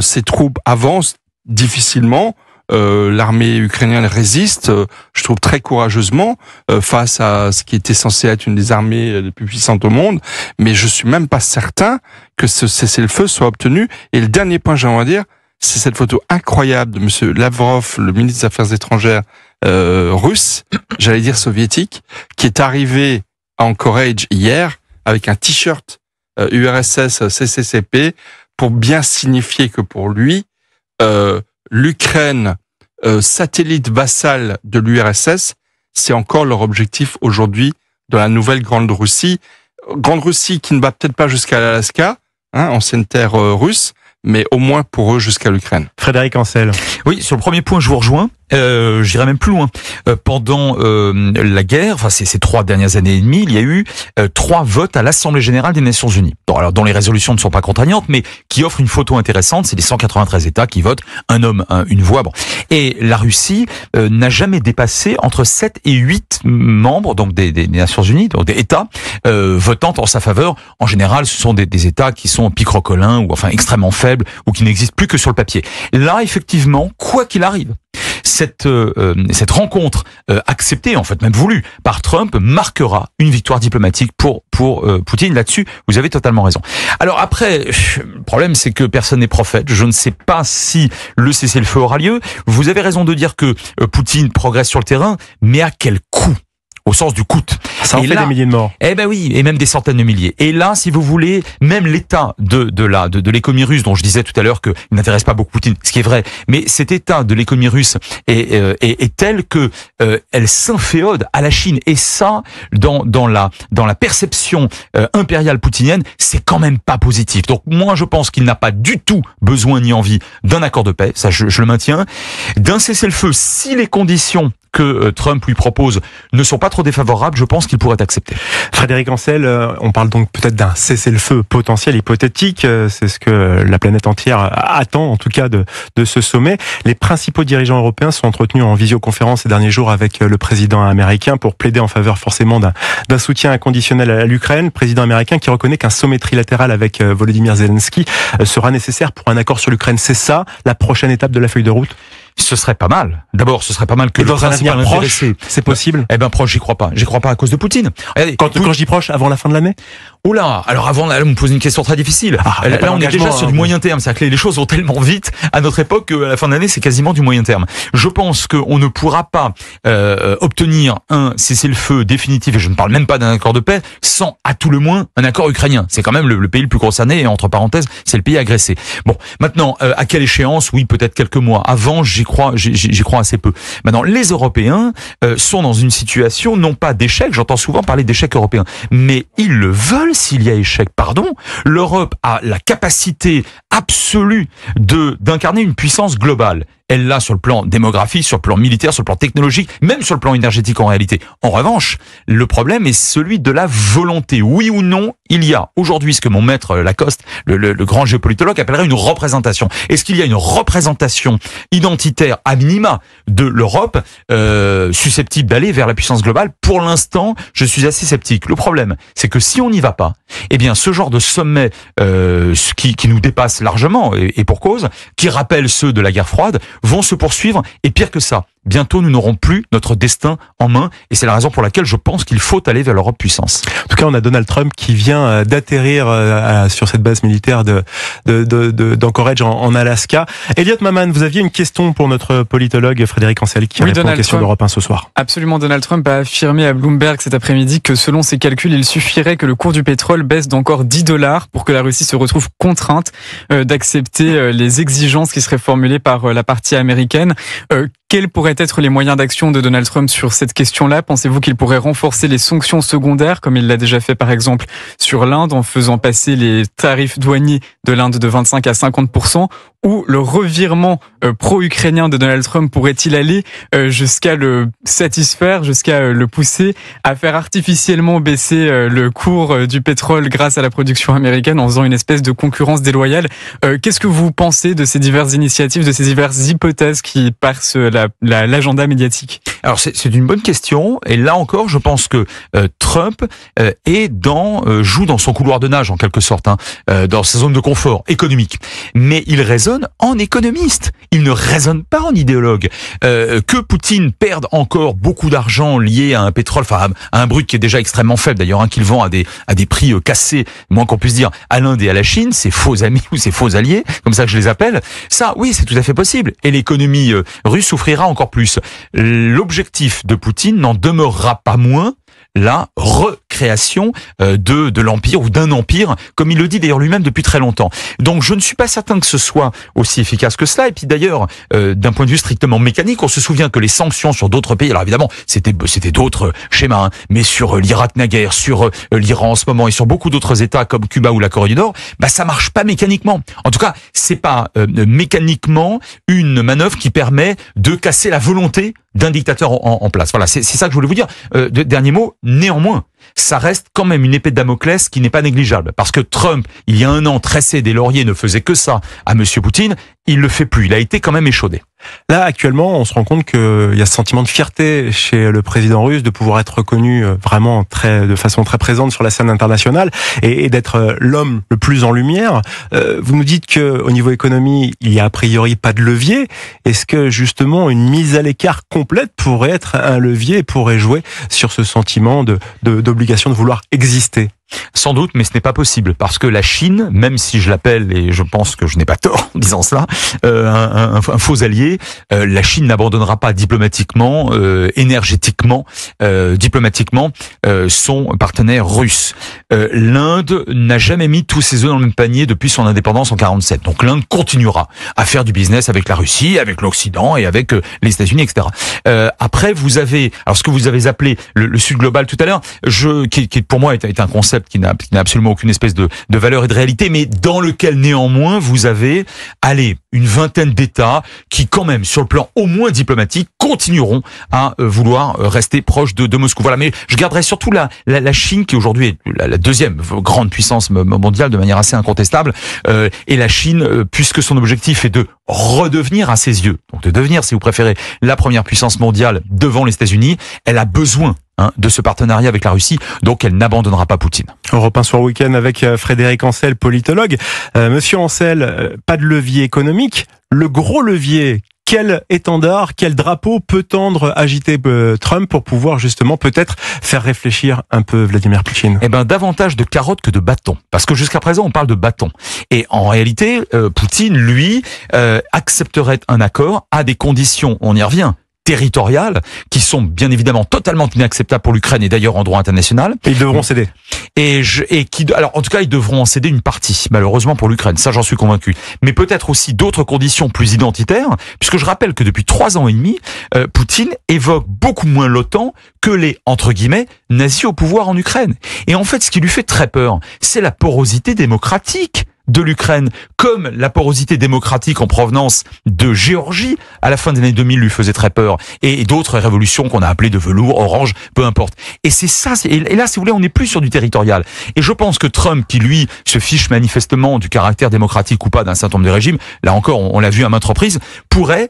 Ses troupes avancent difficilement. L'armée ukrainienne résiste, je trouve très courageusement, face à ce qui était censé être une des armées les plus puissantes au monde, mais je suis même pas certain que ce cessez-le-feu soit obtenu. Et le dernier point, j'aimerais dire, c'est cette photo incroyable de monsieur Lavrov, le ministre des Affaires étrangères russe, j'allais dire soviétique, qui est arrivé à Anchorage hier avec un t-shirt URSS CCCP pour bien signifier que pour lui, l'Ukraine, satellite vassal de l'URSS, c'est encore leur objectif aujourd'hui dans la nouvelle Grande Russie. Grande Russie qui ne va peut-être pas jusqu'à l'Alaska, ancienne terre russe, mais au moins pour eux jusqu'à l'Ukraine. Frédéric Ancel. Oui, sur le premier point, je vous rejoins. J'irai même plus loin. Pendant la guerre, enfin ces 3 dernières années et demie, il y a eu 3 votes à l'Assemblée générale des Nations Unies. Alors, dont les résolutions ne sont pas contraignantes, mais qui offrent une photo intéressante. C'est les 193 États qui votent, un homme, une voix. Bon. Et la Russie n'a jamais dépassé entre 7 et 8 membres, donc des Nations Unies, donc des États votant en sa faveur. En général, ce sont des États qui sont picrocolins ou enfin extrêmement faibles ou qui n'existent plus que sur le papier. Là, effectivement, quoi qu'il arrive, cette rencontre acceptée, en fait même voulue par Trump, marquera une victoire diplomatique pour Poutine. Là-dessus, vous avez totalement raison. Alors après, le problème c'est que personne n'est prophète. Je ne sais pas si le cessez-le-feu aura lieu. Vous avez raison de dire que Poutine progresse sur le terrain, mais à quel coût ? Au sens du coût. Ça en fait des milliers de morts. Eh ben oui, et même des centaines de milliers. Et là, si vous voulez, même l'état de l'économie russe, dont je disais tout à l'heure qu'il n'intéresse pas beaucoup Poutine, ce qui est vrai, mais cet état de l'économie russe est tel que elle s'inféode à la Chine. Et ça, dans la perception impériale poutinienne, c'est quand même pas positif. Donc moi, je pense qu'il n'a pas du tout besoin ni envie d'un accord de paix. Ça, je le maintiens. D'un cessez-le-feu, si les conditions que Trump lui propose ne sont pas trop défavorables, je pense qu'il pourrait accepter. Frédéric Ancel, on parle donc peut-être d'un cessez-le-feu potentiel, hypothétique. C'est ce que la planète entière attend, en tout cas, de ce sommet. Les principaux dirigeants européens sont entretenus en visioconférence ces derniers jours avec le président américain pour plaider en faveur forcément d'un soutien inconditionnel à l'Ukraine. Président américain qui reconnaît qu'un sommet trilatéral avec Volodymyr Zelensky sera nécessaire pour un accord sur l'Ukraine. C'est ça, la prochaine étape de la feuille de route? Ce serait pas mal. D'abord, ce serait pas mal que et le principal intéressé. C'est possible? Eh ben proche, j'y crois pas. J'y crois pas à cause de Poutine. Regardez, quand je dis proche, avant la fin de l'année? Oula, alors avant, là, vous me posez une question très difficile. Là, on est déjà sur du moyen terme. C'est-à-dire que les choses vont tellement vite à notre époque qu'à la fin de l'année, c'est quasiment du moyen terme. Je pense qu'on ne pourra pas obtenir un cessez-le-feu définitif, et je ne parle même pas d'un accord de paix, sans, à tout le moins, un accord ukrainien. C'est quand même le pays le plus concerné, et entre parenthèses, c'est le pays agressé. Bon, maintenant, à quelle échéance? Oui, peut-être quelques mois. Avant, j'y crois assez peu. Maintenant, les Européens sont dans une situation, non pas d'échec, j'entends souvent parler d'échec européen, mais ils le veulent s'il y a échec. Pardon, l'Europe a la capacité absolue d'incarner une puissance globale. Elle l'a sur le plan démographique, sur le plan militaire, sur le plan technologique, même sur le plan énergétique en réalité. En revanche, le problème est celui de la volonté. Oui ou non, il y a aujourd'hui ce que mon maître Lacoste, le grand géopolitologue, appellerait une représentation. Est-ce qu'il y a une représentation identitaire à minima de l'Europe susceptible d'aller vers la puissance globale? Pour l'instant, je suis assez sceptique. Le problème, c'est que si on n'y va pas, eh bien, ce genre de sommet qui nous dépasse largement, et pour cause, qui rappelle ceux de la guerre froide, vont se poursuivre, et pire que ça, bientôt nous n'aurons plus notre destin en main, et c'est la raison pour laquelle je pense qu'il faut aller vers l'Europe puissance. En tout cas, on a Donald Trump qui vient d'atterrir sur cette base militaire d'Anchorage en Alaska. Elliot Maman, vous aviez une question pour notre politologue Frédéric Ancel qui répond aux questions d'Europe 1 ce soir. Absolument, Donald Trump a affirmé à Bloomberg cet après-midi que selon ses calculs, il suffirait que le cours du pétrole baisse d'encore $10 pour que la Russie se retrouve contrainte d'accepter les exigences qui seraient formulées par la partie américaine. Quels pourraient être les moyens d'action de Donald Trump sur cette question-là? Pensez-vous qu'il pourrait renforcer les sanctions secondaires, comme il l'a déjà fait par exemple sur l'Inde, en faisant passer les tarifs douaniers de l'Inde de 25 à 50%? Ou le revirement pro-ukrainien de Donald Trump pourrait-il aller jusqu'à le satisfaire, jusqu'à le pousser à faire artificiellement baisser le cours du pétrole grâce à la production américaine en faisant une espèce de concurrence déloyale? Qu'est-ce que vous pensez de ces diverses initiatives, de ces diverses hypothèses qui percent l'agenda médiatique? Alors c'est une bonne question, et là encore je pense que Trump joue dans son couloir de nage en quelque sorte, dans sa zone de confort économique, mais il raisonne en économiste, il ne raisonne pas en idéologue. Que Poutine perde encore beaucoup d'argent lié à un pétrole, enfin à un brut qui est déjà extrêmement faible d'ailleurs, qu'il vend à des prix cassés, moins qu'on puisse dire, à l'Inde et à la Chine, ses faux amis ou ses faux alliés, comme ça que je les appelle, ça oui c'est tout à fait possible, et l'économie russe souffrira encore plus. L'objectif de Poutine n'en demeurera pas moins la recapitalisation création de l'empire ou d'un empire, comme il le dit d'ailleurs lui-même depuis très longtemps. Donc je ne suis pas certain que ce soit aussi efficace que cela. Et puis d'ailleurs, d'un point de vue strictement mécanique, on se souvient que les sanctions sur d'autres pays, alors évidemment, c'était d'autres schémas, hein, mais sur l'Irak naguère, sur l'Iran en ce moment et sur beaucoup d'autres États comme Cuba ou la Corée du Nord, ça marche pas mécaniquement. En tout cas, c'est pas mécaniquement une manœuvre qui permet de casser la volonté d'un dictateur en place. Voilà, c'est ça que je voulais vous dire. Dernier mot, néanmoins, ça reste quand même une épée de Damoclès qui n'est pas négligeable. Parce que Trump, il y a un an, tressé des lauriers, ne faisait que ça à Monsieur Poutine. Il le fait plus. Il a été quand même échaudé. Là, actuellement, on se rend compte qu'il y a ce sentiment de fierté chez le président russe de pouvoir être reconnu vraiment de façon très présente sur la scène internationale et d'être l'homme le plus en lumière. Vous nous dites que au niveau économie, il y a a priori pas de levier. Est-ce que justement une mise à l'écart complète pourrait être un levier et pourrait jouer sur ce sentiment d'obligation de vouloir exister? Sans doute, mais ce n'est pas possible, parce que la Chine, même si je l'appelle, et je pense que je n'ai pas tort en disant cela, un faux allié, la Chine n'abandonnera pas diplomatiquement, énergétiquement, diplomatiquement, son partenaire russe. L'Inde n'a jamais mis tous ses œufs dans le même panier depuis son indépendance en 47. Donc l'Inde continuera à faire du business avec la Russie, avec l'Occident et avec les États-Unis, etc. Après, vous avez, alors ce que vous avez appelé le Sud global tout à l'heure, qui pour moi est un concept qui n'a absolument aucune espèce de valeur et de réalité, mais dans lequel néanmoins vous avez, une vingtaine d'États qui quand même, sur le plan au moins diplomatique, continueront à vouloir rester proches de Moscou. Voilà, mais je garderai surtout la Chine, qui aujourd'hui est la deuxième grande puissance mondiale de manière assez incontestable, et la Chine, puisque son objectif est de redevenir à ses yeux, donc de devenir, si vous préférez, la première puissance mondiale devant les États-Unis, elle a besoin de ce partenariat avec la Russie, donc elle n'abandonnera pas Poutine. Europe 1 Soir Week-end avec Frédéric Ancel, politologue. Monsieur Ancel, pas de levier économique. Le gros levier, quel étendard, quel drapeau peut agiter Trump pour pouvoir justement peut-être faire réfléchir un peu Vladimir Poutine? Davantage de carottes que de bâtons. Parce que jusqu'à présent, on parle de bâtons. Et en réalité, Poutine, lui, accepterait un accord à des conditions, on y revient, territoriales, qui sont bien évidemment totalement inacceptables pour l'Ukraine et d'ailleurs en droit international. Et ils devront céder. Alors en tout cas, ils devront en céder une partie, malheureusement pour l'Ukraine, ça j'en suis convaincu. Mais peut-être aussi d'autres conditions plus identitaires, puisque je rappelle que depuis 3 ans et demi, Poutine évoque beaucoup moins l'OTAN que les, entre guillemets, nazis au pouvoir en Ukraine. Et en fait, ce qui lui fait très peur, c'est la porosité démocratique de l'Ukraine, comme la porosité démocratique en provenance de Géorgie à la fin des années 2000 lui faisait très peur, et d'autres révolutions qu'on a appelées de velours, orange, peu importe. Et c'est ça, et là, si vous voulez, on n'est plus sur du territorial. Et je pense que Trump, qui lui se fiche manifestement du caractère démocratique ou pas d'un certain nombre de régimes, là encore, on l'a vu à maintes reprises, pourrait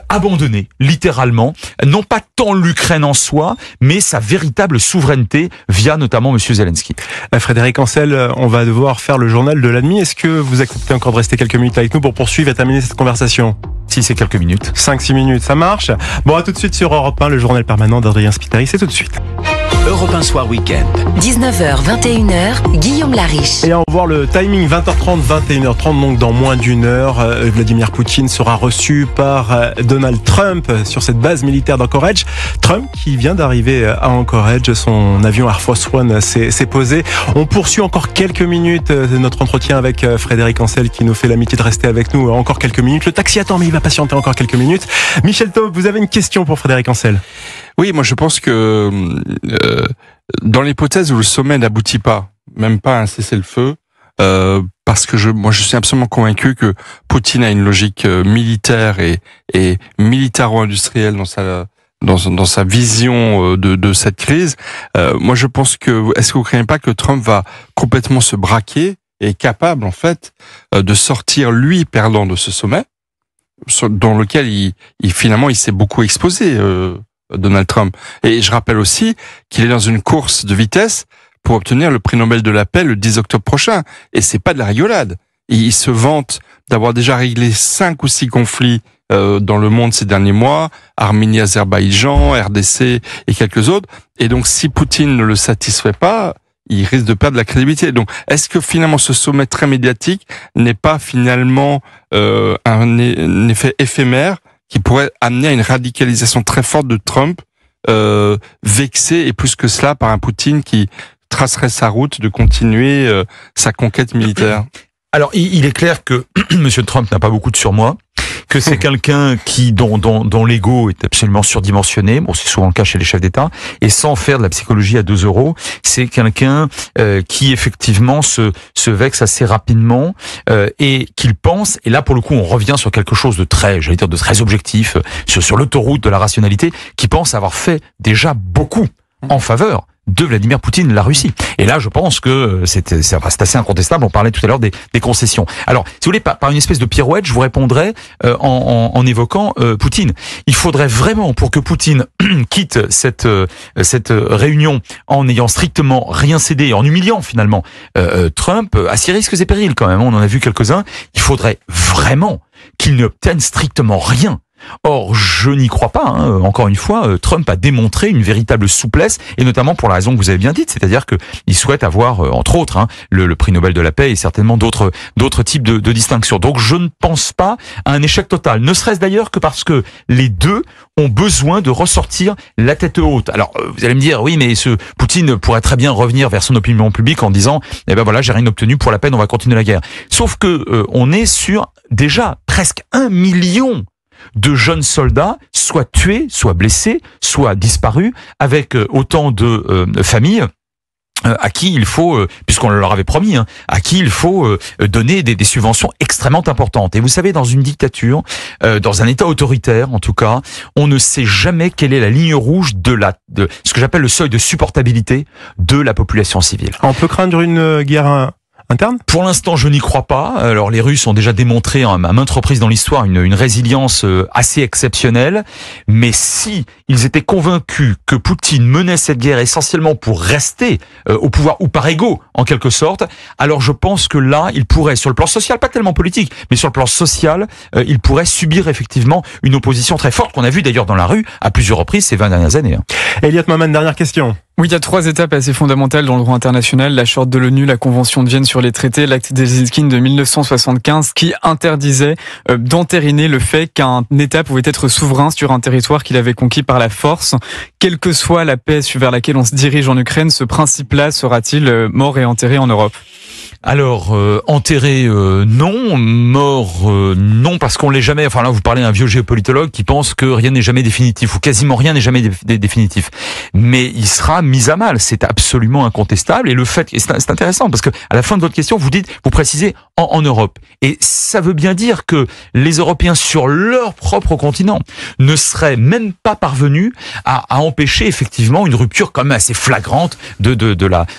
abandonner littéralement, non pas tant l'Ukraine en soi, mais sa véritable souveraineté via notamment Monsieur Zelensky. Frédéric Ancel, on va devoir faire le journal de la nuit. Est-ce que vous acceptez encore de rester quelques minutes avec nous pour poursuivre et terminer cette conversation? Si c'est quelques minutes. 5-6 minutes, ça marche. Bon, à tout de suite sur Europe 1, le journal permanent d'Adrien Spiteri, c'est tout de suite. Europe 1 Soir Week-end. 19h, 21h, Guillaume Lariche. Et on va voir le timing, 20h30, 21h30, donc dans moins d'une heure, Vladimir Poutine sera reçu par Donald Trump sur cette base militaire d'Anchorage. Trump qui vient d'arriver à Anchorage, son avion Air Force One s'est posé. On poursuit encore quelques minutes notre entretien avec Frédéric Ancel qui nous fait l'amitié de rester avec nous encore quelques minutes. Le taxi attend, mais il va patienter encore quelques minutes. Michel Taube, vous avez une question pour Frédéric Ancel? Oui, moi je pense que dans l'hypothèse où le sommet n'aboutit pas, même pas à un cessez-le-feu, parce que je suis absolument convaincu que Poutine a une logique militaire et militaro-industrielle dans sa vision de cette crise. Moi je pense que, est-ce que vous ne craignez pas que Trump va complètement se braquer et est capable en fait de sortir lui perdant de ce sommet, dans lequel finalement il s'est beaucoup exposé, Donald Trump. Et je rappelle aussi qu'il est dans une course de vitesse pour obtenir le prix Nobel de la paix le 10 octobre prochain. Et c'est pas de la rigolade. Il se vante d'avoir déjà réglé 5 ou 6 conflits dans le monde ces derniers mois, Arménie, Azerbaïdjan, RDC et quelques autres. Et donc si Poutine ne le satisfait pas, il risque de perdre la crédibilité. Donc, est-ce que finalement ce sommet très médiatique n'est pas finalement un effet éphémère qui pourrait amener à une radicalisation très forte de Trump, vexé et plus que cela par un Poutine qui tracerait sa route de continuer sa conquête militaire? Alors, il est clair que Monsieur Trump n'a pas beaucoup de surmoi, que c'est quelqu'un dont l'ego est absolument surdimensionné. Bon, c'est souvent le cas chez les chefs d'État. Et sans faire de la psychologie à 2 euros, c'est quelqu'un qui effectivement se vexe assez rapidement et qu'il pense. Et là, pour le coup, on revient sur quelque chose de très, j'allais dire, de très objectif, sur l'autoroute de la rationalité, qui pense avoir fait déjà beaucoup en faveur de Vladimir Poutine, la Russie. Et là, je pense que c'est assez incontestable. On parlait tout à l'heure des concessions. Alors, si vous voulez, par une espèce de pirouette, je vous répondrai en évoquant Poutine. Il faudrait vraiment, pour que Poutine quitte cette réunion en n'ayant strictement rien cédé, en humiliant finalement Trump, à ses risques et périls quand même, on en a vu quelques-uns, il faudrait vraiment qu'il n'obtienne strictement rien. Or, je n'y crois pas. Encore une fois, Trump a démontré une véritable souplesse, et notamment pour la raison que vous avez bien dite, c'est-à-dire qu'il souhaite avoir, entre autres, le prix Nobel de la paix et certainement d'autres types de distinctions. Donc, je ne pense pas à un échec total. Ne serait-ce d'ailleurs que parce que les deux ont besoin de ressortir la tête haute. Alors, vous allez me dire, oui, mais ce Poutine pourrait très bien revenir vers son opinion publique en disant, eh ben voilà, j'ai rien obtenu pour la peine, on va continuer la guerre. Sauf que on est sur déjà presque 1 million de jeunes soldats, soit tués, soit blessés, soit disparus, avec autant de familles à qui il faut, puisqu'on leur avait promis, à qui il faut donner des subventions extrêmement importantes. Et vous savez, dans une dictature, dans un État autoritaire en tout cas, on ne sait jamais quelle est la ligne rouge de ce que j'appelle le seuil de supportabilité de la population civile. On peut craindre une guerre interne ? Pour l'instant, je n'y crois pas. Alors, les Russes ont déjà démontré à maintes reprises dans l'histoire une résilience assez exceptionnelle. Mais si ils étaient convaincus que Poutine menait cette guerre essentiellement pour rester au pouvoir ou par ego, en quelque sorte, alors je pense que là, il pourrait, sur le plan social, pas tellement politique, mais sur le plan social, il pourrait subir effectivement une opposition très forte qu'on a vue d'ailleurs dans la rue à plusieurs reprises ces 20 dernières années. Elliot Maman, dernière question. Oui, il y a 3 étapes assez fondamentales dans le droit international. La Charte de l'ONU, la Convention de Vienne sur les traités, l'acte d'Helsinki de 1975 qui interdisait d'entériner le fait qu'un État pouvait être souverain sur un territoire qu'il avait conquis par la force. Quelle que soit la paix vers laquelle on se dirige en Ukraine, ce principe-là sera-t-il mort et enterré en Europe ? Alors, enterré, non. Mort, non, parce qu'on l'est jamais. Enfin là, vous parlez à un vieux géopolitologue qui pense que rien n'est jamais définitif, ou quasiment rien n'est jamais définitif. Mais il sera mis à mal, c'est absolument incontestable. Et le fait, et c'est intéressant, parce que à la fin de votre question, vous précisez en Europe. Et ça veut bien dire que les Européens, sur leur propre continent, ne seraient même pas parvenus à empêcher effectivement une rupture quand même assez flagrante de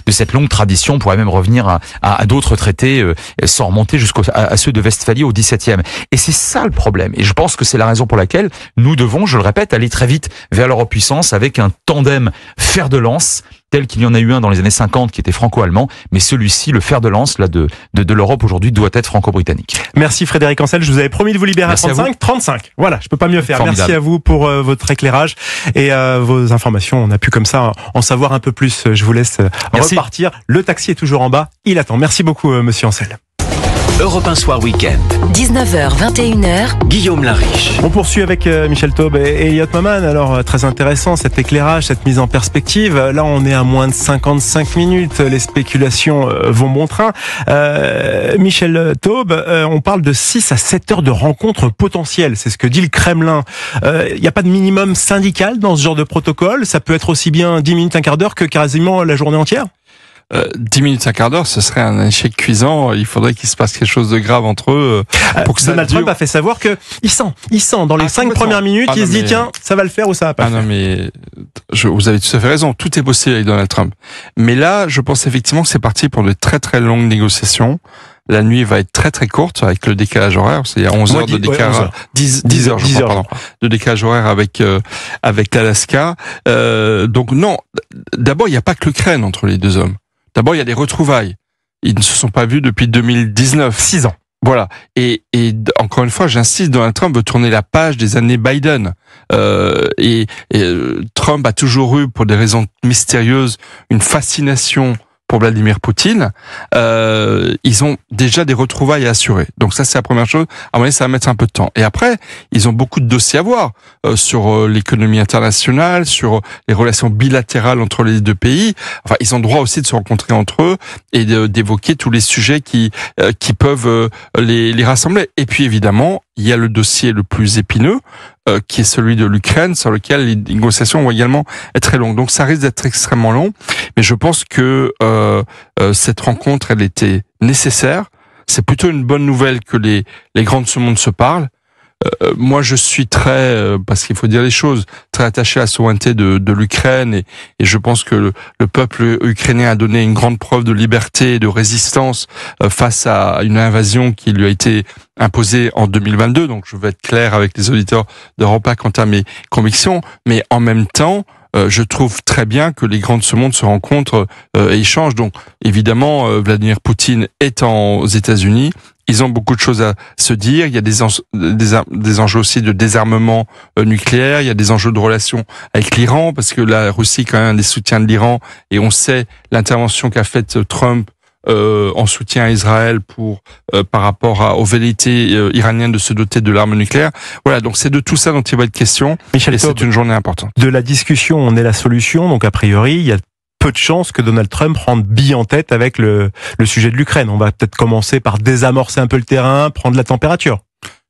cette longue tradition. On pourrait même revenir à d'autres traités sans remonter à ceux de Westphalie au XVIIe. Et c'est ça le problème. Et je pense que c'est la raison pour laquelle nous devons, je le répète, aller très vite vers l'Europe puissance avec un tandem fer de lance tel qu'il y en a eu un dans les années 50 qui était franco-allemand, mais celui-ci, le fer de lance là de l'Europe aujourd'hui, doit être franco-britannique. Merci Frédéric Ancel, je vous avais promis de vous libérer. Merci à 35. Voilà, je peux pas mieux faire. Formidable. Merci à vous pour votre éclairage et vos informations. On a pu comme ça en savoir un peu plus. Je vous laisse repartir. Le taxi est toujours en bas, il attend. Merci beaucoup monsieur Ancel. Europe 1 Soir Week-end. 19h, 21h. Guillaume Lariche. On poursuit avec Michel Taube et Elliot Maman. Alors, très intéressant cet éclairage, cette mise en perspective. Là, on est à moins de 55 minutes. Les spéculations vont bon train. Michel Taube, on parle de 6 à 7 heures de rencontres potentielles. C'est ce que dit le Kremlin. Il n'y a pas de minimum syndical dans ce genre de protocole. Ça peut être aussi bien 10 minutes, un quart d'heure que quasiment la journée entière. 10 minutes, un quart d'heure, ce serait un échec cuisant. Il faudrait qu'il se passe quelque chose de grave entre eux pour que Donald Trump a fait savoir que il sent dans les 5 premières minutes, il se dit tiens, ça va le faire ou ça va pas le faire. Non mais vous avez tout à fait raison, tout est possible avec Donald Trump. Mais là, je pense effectivement que c'est parti pour de très très longues négociations. La nuit va être très très courte avec le décalage horaire, c'est-à-dire 11 heures de décalage, 10 heures, je crois, pardon, de décalage horaire avec l'Alaska. Donc non, d'abord il n'y a pas que l'Ukraine entre les deux hommes. D'abord, il y a des retrouvailles. Ils ne se sont pas vus depuis 2019. 6 ans. Voilà. Et encore une fois, j'insiste, Donald Trump veut tourner la page des années Biden. Et Trump a toujours eu, pour des raisons mystérieuses, une fascination pour Vladimir Poutine, ils ont déjà des retrouvailles à assurer. Donc ça, c'est la première chose. À mon avis, ça va mettre un peu de temps. Et après, ils ont beaucoup de dossiers à voir sur l'économie internationale, sur les relations bilatérales entre les deux pays. Enfin, ils ont le droit aussi de se rencontrer entre eux et d'évoquer tous les sujets qui peuvent les rassembler. Et puis évidemment, il y a le dossier le plus épineux, qui est celui de l'Ukraine, sur lequel les négociations vont également être très longues. Donc ça risque d'être extrêmement long, mais je pense que cette rencontre, elle était nécessaire. C'est plutôt une bonne nouvelle que les grands de ce monde se parlent. Moi, je suis très, parce qu'il faut dire les choses, très attaché à la souveraineté de l'Ukraine et je pense que le peuple ukrainien a donné une grande preuve de liberté et de résistance face à une invasion qui lui a été imposée en 2022. Donc, je veux être clair avec les auditeurs d'Europe quant à mes convictions, mais en même temps, je trouve très bien que les grands de ce monde se rencontrent et échangent. Donc, évidemment, Vladimir Poutine est aux États-Unis. Ils ont beaucoup de choses à se dire. Il y a des enjeux aussi de désarmement nucléaire. Il y a des enjeux de relations avec l'Iran, parce que la Russie est quand même un des soutiens de l'Iran. Et on sait l'intervention qu'a faite Trump en soutien à Israël par rapport aux velléités iraniennes de se doter de l'arme nucléaire. Voilà, donc c'est de tout ça dont il va être question. Michel Taube, c'est une journée importante. De la discussion, on est la solution. Donc a priori, il y a peu de chances que Donald Trump rentre bille en tête avec le sujet de l'Ukraine. On va peut-être commencer par désamorcer un peu le terrain, prendre la température.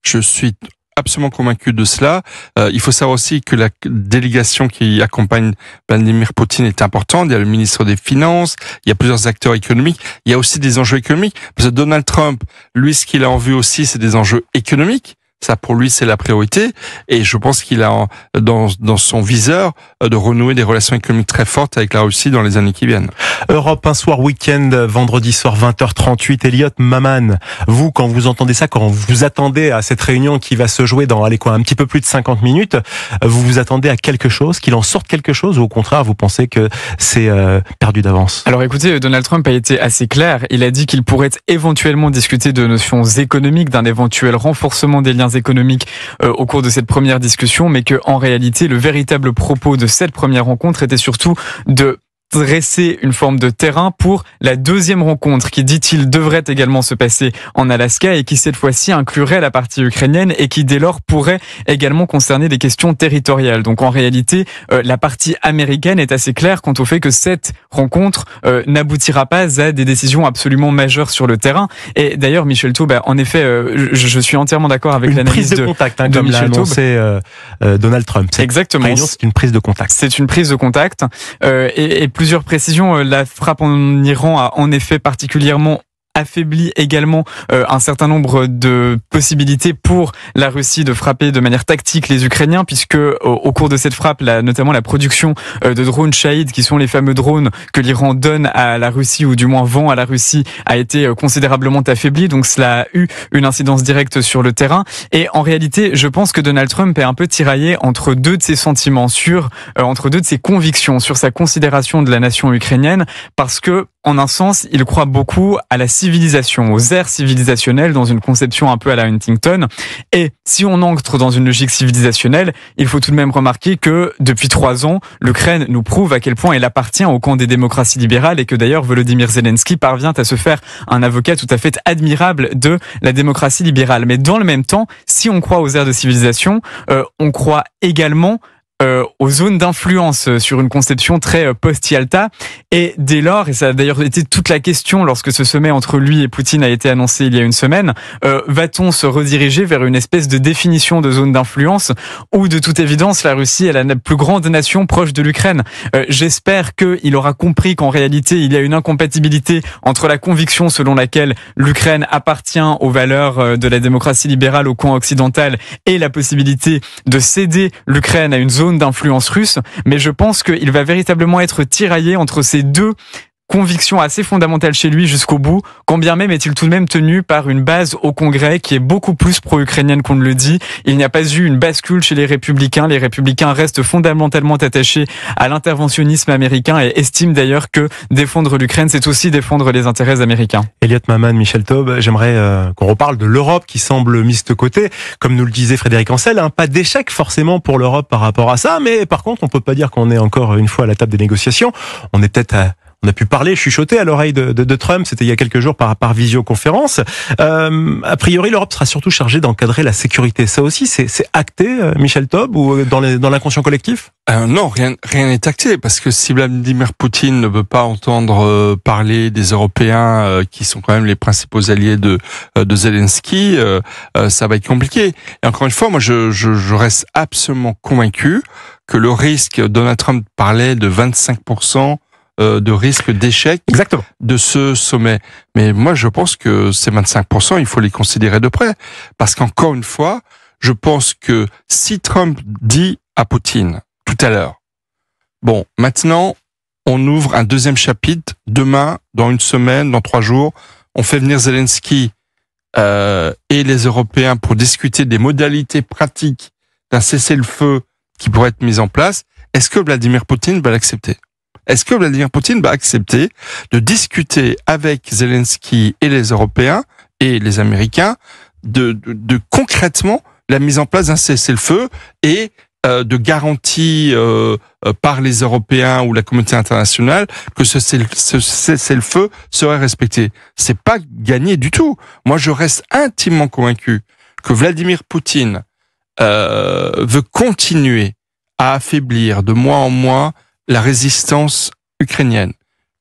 Je suis absolument convaincu de cela. Il faut savoir aussi que la délégation qui accompagne Vladimir Poutine est importante. Il y a le ministre des Finances, il y a plusieurs acteurs économiques. Il y a aussi des enjeux économiques. Parce que Donald Trump, lui, ce qu'il a en vue aussi, c'est des enjeux économiques. Ça, pour lui, c'est la priorité. Et je pense qu'il a dans son viseur de renouer des relations économiques très fortes avec la Russie dans les années qui viennent. Europe 1 soir week-end, vendredi soir 20h38. Elliot Maman, vous, quand vous entendez ça, quand vous attendez à cette réunion qui va se jouer dans, un petit peu plus de 50 minutes, vous vous attendez à quelque chose, qu'il en sorte quelque chose, ou au contraire, vous pensez que c'est perdu d'avance? Alors écoutez, Donald Trump a été assez clair. Il a dit qu'il pourrait éventuellement discuter de notions économiques, d'un éventuel renforcement des liens économiques au cours de cette première discussion, mais que en réalité, le véritable propos de cette première rencontre était surtout de dresser une forme de terrain pour la deuxième rencontre qui, dit-il, devrait également se passer en Alaska et qui cette fois-ci inclurait la partie ukrainienne et qui dès lors pourrait également concerner des questions territoriales. Donc en réalité, la partie américaine est assez claire quant au fait que cette rencontre n'aboutira pas à des décisions absolument majeures sur le terrain. Et d'ailleurs, Michel Taube, en effet, je suis entièrement d'accord avec l'analyse de contact, de comme l'a annoncé Donald Trump. Exactement. C'est une prise de contact. C'est une prise de contact et plusieurs précisions. La frappe en Iran a en effet particulièrement affaiblit également un certain nombre de possibilités pour la Russie de frapper de manière tactique les Ukrainiens, puisque au cours de cette frappe, notamment la production de drones Shahid, qui sont les fameux drones que l'Iran donne à la Russie, ou du moins vend à la Russie, a été considérablement affaiblie. Donc cela a eu une incidence directe sur le terrain. Et en réalité, je pense que Donald Trump est un peu tiraillé entre deux de ses sentiments, entre deux de ses convictions sur sa considération de la nation ukrainienne, parce que en un sens, il croit beaucoup à la civilisation, aux aires civilisationnelles, dans une conception un peu à la Huntington. Et si on entre dans une logique civilisationnelle, il faut tout de même remarquer que depuis 3 ans, l'Ukraine nous prouve à quel point elle appartient au camp des démocraties libérales et que d'ailleurs Volodymyr Zelensky parvient à se faire un avocat tout à fait admirable de la démocratie libérale. Mais dans le même temps, si on croit aux aires de civilisation, on croit également aux zones d'influence sur une conception très post-Yalta. Et dès lors, et ça a d'ailleurs été toute la question lorsque ce sommet entre lui et Poutine a été annoncé il y a une semaine, va-t-on se rediriger vers une espèce de définition de zone d'influence où, de toute évidence, la Russie est la plus grande nation proche de l'Ukraine? J'espère qu'il aura compris qu'en réalité, il y a une incompatibilité entre la conviction selon laquelle l'Ukraine appartient aux valeurs de la démocratie libérale au camp occidental et la possibilité de céder l'Ukraine à une zone d'influence russe, mais je pense qu'il va véritablement être tiraillé entre ces deux conviction assez fondamentale chez lui jusqu'au bout, quand bien même est-il tout de même tenu par une base au Congrès qui est beaucoup plus pro-ukrainienne qu'on ne le dit. Il n'y a pas eu une bascule chez les Républicains. Les Républicains restent fondamentalement attachés à l'interventionnisme américain et estiment d'ailleurs que défendre l'Ukraine, c'est aussi défendre les intérêts américains. Elliot Maman, Michel Taube, j'aimerais qu'on reparle de l'Europe qui semble mise de côté. Comme nous le disait Frédéric Ancel, pas d'échec forcément pour l'Europe par rapport à ça, mais par contre, on peut pas dire qu'on est encore une fois à la table des négociations. On est peut-être On a pu parler, chuchoter à l'oreille de Trump, c'était il y a quelques jours par visioconférence. A priori, l'Europe sera surtout chargée d'encadrer la sécurité. Ça aussi, c'est acté, Michel Taube, ou dans l'inconscient collectif? Non, rien n'est acté, parce que si Vladimir Poutine ne veut pas entendre parler des Européens qui sont quand même les principaux alliés de Zelensky, ça va être compliqué. Et encore une fois, moi je reste absolument convaincu que le risque, Donald Trump parlait de 25% de risque d'échec de ce sommet. Mais moi je pense que ces 25%, il faut les considérer de près, parce qu'encore une fois, je pense que si Trump dit à Poutine tout à l'heure, bon, maintenant, on ouvre un deuxième chapitre, demain, dans une semaine, dans 3 jours, on fait venir Zelensky et les Européens pour discuter des modalités pratiques d'un cessez-le-feu qui pourrait être mis en place. Est-ce que Vladimir Poutine va l'accepter? Est-ce que Vladimir Poutine va accepter de discuter avec Zelensky et les Européens et les Américains de concrètement la mise en place d'un cessez-le-feu et de garantie par les Européens ou la communauté internationale que ce cessez-le-feu serait respecté? C'est pas gagné du tout. Moi, je reste intimement convaincu que Vladimir Poutine veut continuer à affaiblir de mois en mois la résistance ukrainienne.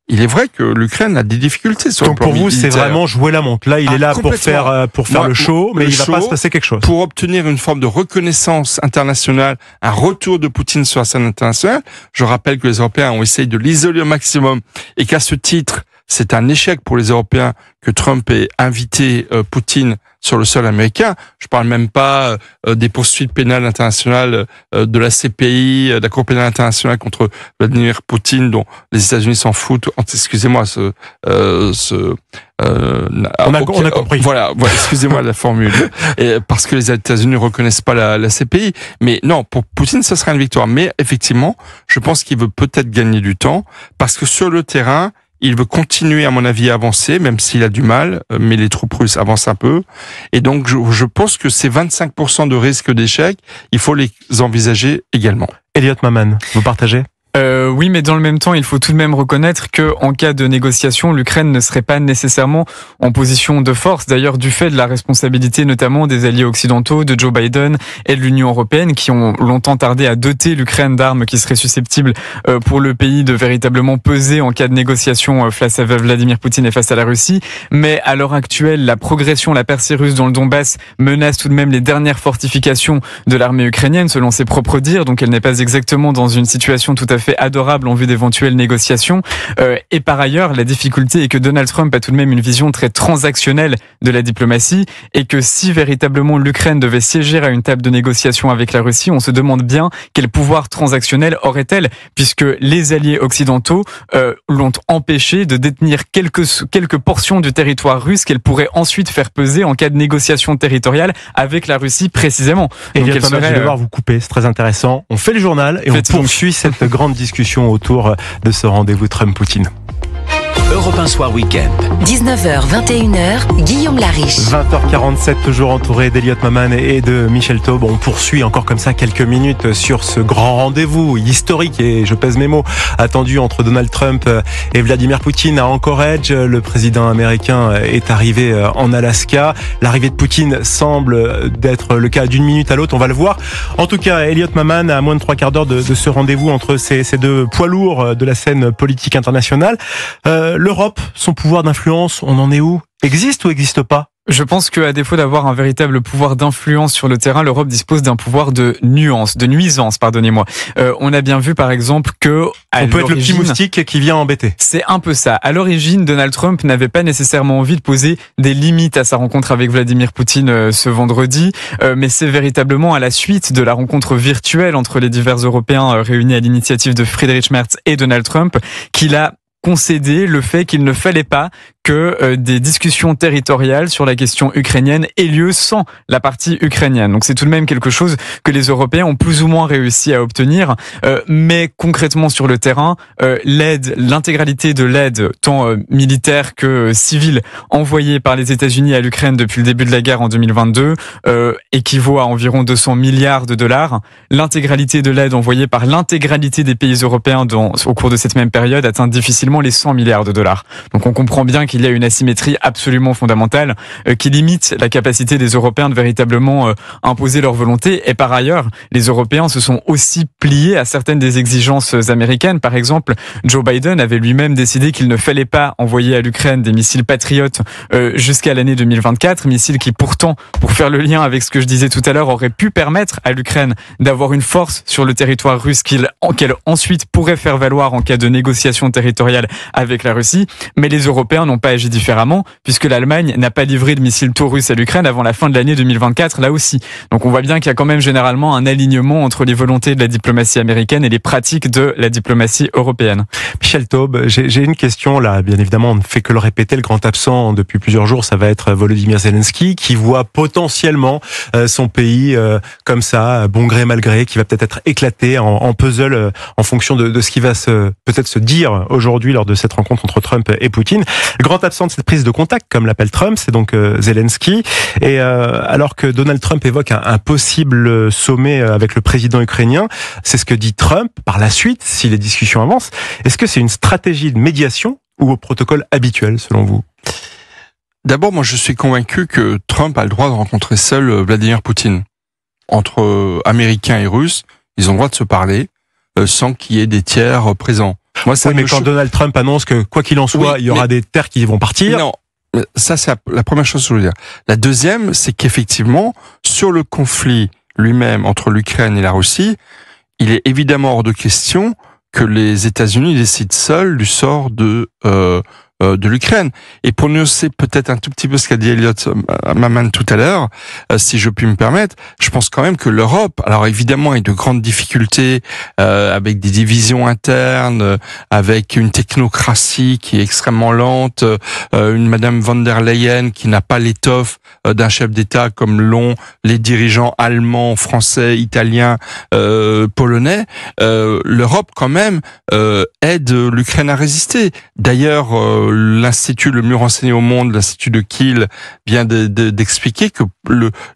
Il est vrai que l'Ukraine a des difficultés sur le plan militaire. Donc pour vous, c'est vraiment jouer la montre. Là, il est là pour faire le show, mais il va pas se passer quelque chose. Pour obtenir une forme de reconnaissance internationale, un retour de Poutine sur la scène internationale. Je rappelle que les Européens ont essayé de l'isoler au maximum et qu'à ce titre, c'est un échec pour les Européens que Trump ait invité Poutine sur le sol américain. Je parle même pas des poursuites pénales internationales de la CPI, de la Cour pénale internationale contre Vladimir Poutine, dont les États-Unis s'en foutent. Excusez-moi, on a compris. Voilà, excusez-moi la formule. Parce que les États-Unis ne reconnaissent pas la CPI. Mais non, pour Poutine, ce sera une victoire. Mais effectivement, je pense qu'il veut peut-être gagner du temps, parce que sur le terrain, il veut continuer, à mon avis, à avancer, même s'il a du mal, mais les troupes russes avancent un peu. Et donc, je pense que ces 25% de risque d'échec, il faut les envisager également. Elliot Maman, vous partagez? Oui, mais dans le même temps, il faut tout de même reconnaître que, en cas de négociation, l'Ukraine ne serait pas nécessairement en position de force. D'ailleurs, du fait de la responsabilité notamment des alliés occidentaux, de Joe Biden et de l'Union européenne, qui ont longtemps tardé à doter l'Ukraine d'armes qui seraient susceptibles pour le pays de véritablement peser en cas de négociation face à Vladimir Poutine et face à la Russie. Mais à l'heure actuelle, la progression, la percée russe dans le Donbass menace tout de même les dernières fortifications de l'armée ukrainienne, selon ses propres dires. Donc, elle n'est pas exactement dans une situation tout à fait adorable en vue d'éventuelles négociations. Et par ailleurs, la difficulté est que Donald Trump a tout de même une vision très transactionnelle de la diplomatie et que si véritablement l'Ukraine devait siéger à une table de négociation avec la Russie, on se demande bien quel pouvoir transactionnel aurait-elle, puisque les alliés occidentaux l'ont empêché de détenir quelques portions du territoire russe qu'elle pourrait ensuite faire peser en cas de négociation territoriale avec la Russie précisément. Et je vais devoir vous couper, c'est très intéressant. On fait le journal et on poursuit cette grande discussion autour de ce rendez-vous Trump-Poutine. Europe 1 Soir Week-end. 19h, 21h, Guillaume Lariche. 20h47, toujours entouré d'Elliot Maman et de Michel Taube. On poursuit encore comme ça quelques minutes sur ce grand rendez-vous historique, et je pèse mes mots, attendu entre Donald Trump et Vladimir Poutine à Anchorage. Le président américain est arrivé en Alaska. L'arrivée de Poutine semble d'être le cas d'une minute à l'autre, on va le voir. En tout cas, Elliot Maman, à moins de 3/4 d'heure de ce rendez-vous entre ces deux poids lourds de la scène politique internationale. L'Europe, son pouvoir d'influence, on en est où? Existe ou n'existe pas? Je pense qu'à défaut d'avoir un véritable pouvoir d'influence sur le terrain, l'Europe dispose d'un pouvoir de nuisance, pardonnez-moi. On a bien vu par exemple que on peut être le petit moustique qui vient embêter. C'est un peu ça. À l'origine, Donald Trump n'avait pas nécessairement envie de poser des limites à sa rencontre avec Vladimir Poutine ce vendredi, mais c'est véritablement à la suite de la rencontre virtuelle entre les divers Européens réunis à l'initiative de Friedrich Merz et Donald Trump qu'il a concédé le fait qu'il ne fallait pas que des discussions territoriales sur la question ukrainienne aient lieu sans la partie ukrainienne. Donc c'est tout de même quelque chose que les Européens ont plus ou moins réussi à obtenir, mais concrètement sur le terrain, l'intégralité de l'aide, tant militaire que civile, envoyée par les États-Unis à l'Ukraine depuis le début de la guerre en 2022, équivaut à environ 200 milliards de dollars. L'intégralité de l'aide envoyée par l'intégralité des pays européens au cours de cette même période atteint difficilement les 100 milliards de dollars. Donc on comprend bien qu'il y a une asymétrie absolument fondamentale qui limite la capacité des Européens de véritablement imposer leur volonté. Et par ailleurs, les Européens se sont aussi pliés à certaines des exigences américaines. Par exemple, Joe Biden avait lui-même décidé qu'il ne fallait pas envoyer à l'Ukraine des missiles Patriot jusqu'à l'année 2024, missiles qui pourtant, pour faire le lien avec ce que je disais tout à l'heure, auraient pu permettre à l'Ukraine d'avoir une force sur le territoire russe qu'elle ensuite pourrait faire valoir en cas de négociation territoriale avec la Russie. Mais les Européens n'ont pas agi différemment, puisque l'Allemagne n'a pas livré de missiles Taurus à l'Ukraine avant la fin de l'année 2024, là aussi. Donc on voit bien qu'il y a quand même généralement un alignement entre les volontés de la diplomatie américaine et les pratiques de la diplomatie européenne. Michel Taube, j'ai une question là. Bien évidemment, on ne fait que le répéter. Le grand absent depuis plusieurs jours, ça va être Volodymyr Zelensky, qui voit potentiellement son pays comme ça, bon gré mal gré, qui va peut-être être éclaté en puzzle en fonction de ce qui va peut-être se dire aujourd'hui lors de cette rencontre entre Trump et Poutine. Le grand absent de cette prise de contact, comme l'appelle Trump, c'est donc Zelensky. Et alors que Donald Trump évoque un possible sommet avec le président ukrainien, c'est ce que dit Trump par la suite, si les discussions avancent. Est-ce que c'est une stratégie de médiation ou au protocole habituel, selon vous? D'abord, moi, je suis convaincu que Trump a le droit de rencontrer seul Vladimir Poutine. Entre Américains et Russes, ils ont le droit de se parler sans qu'il y ait des tiers présents. Moi, ça mais quand Donald Trump annonce que, quoi qu'il en soit, il y aura des terres qui vont partir... Non, ça, c'est la première chose que je veux dire. La deuxième, c'est qu'effectivement, sur le conflit lui-même entre l'Ukraine et la Russie, il est évidemment hors de question que les États-Unis décident seuls du sort de l'Ukraine. Et pour nuancer peut-être un tout petit peu ce qu'a dit Elliot Maman tout à l'heure, si je puis me permettre, je pense quand même que l'Europe, alors évidemment, a de grandes difficultés avec des divisions internes, avec une technocratie qui est extrêmement lente, une Madame von der Leyen qui n'a pas l'étoffe d'un chef d'État comme l'ont les dirigeants allemands, français, italiens, polonais. L'Europe quand même aide l'Ukraine à résister. D'ailleurs, l'Institut le mieux renseigné au monde, l'Institut de Kiel, vient d'expliquer que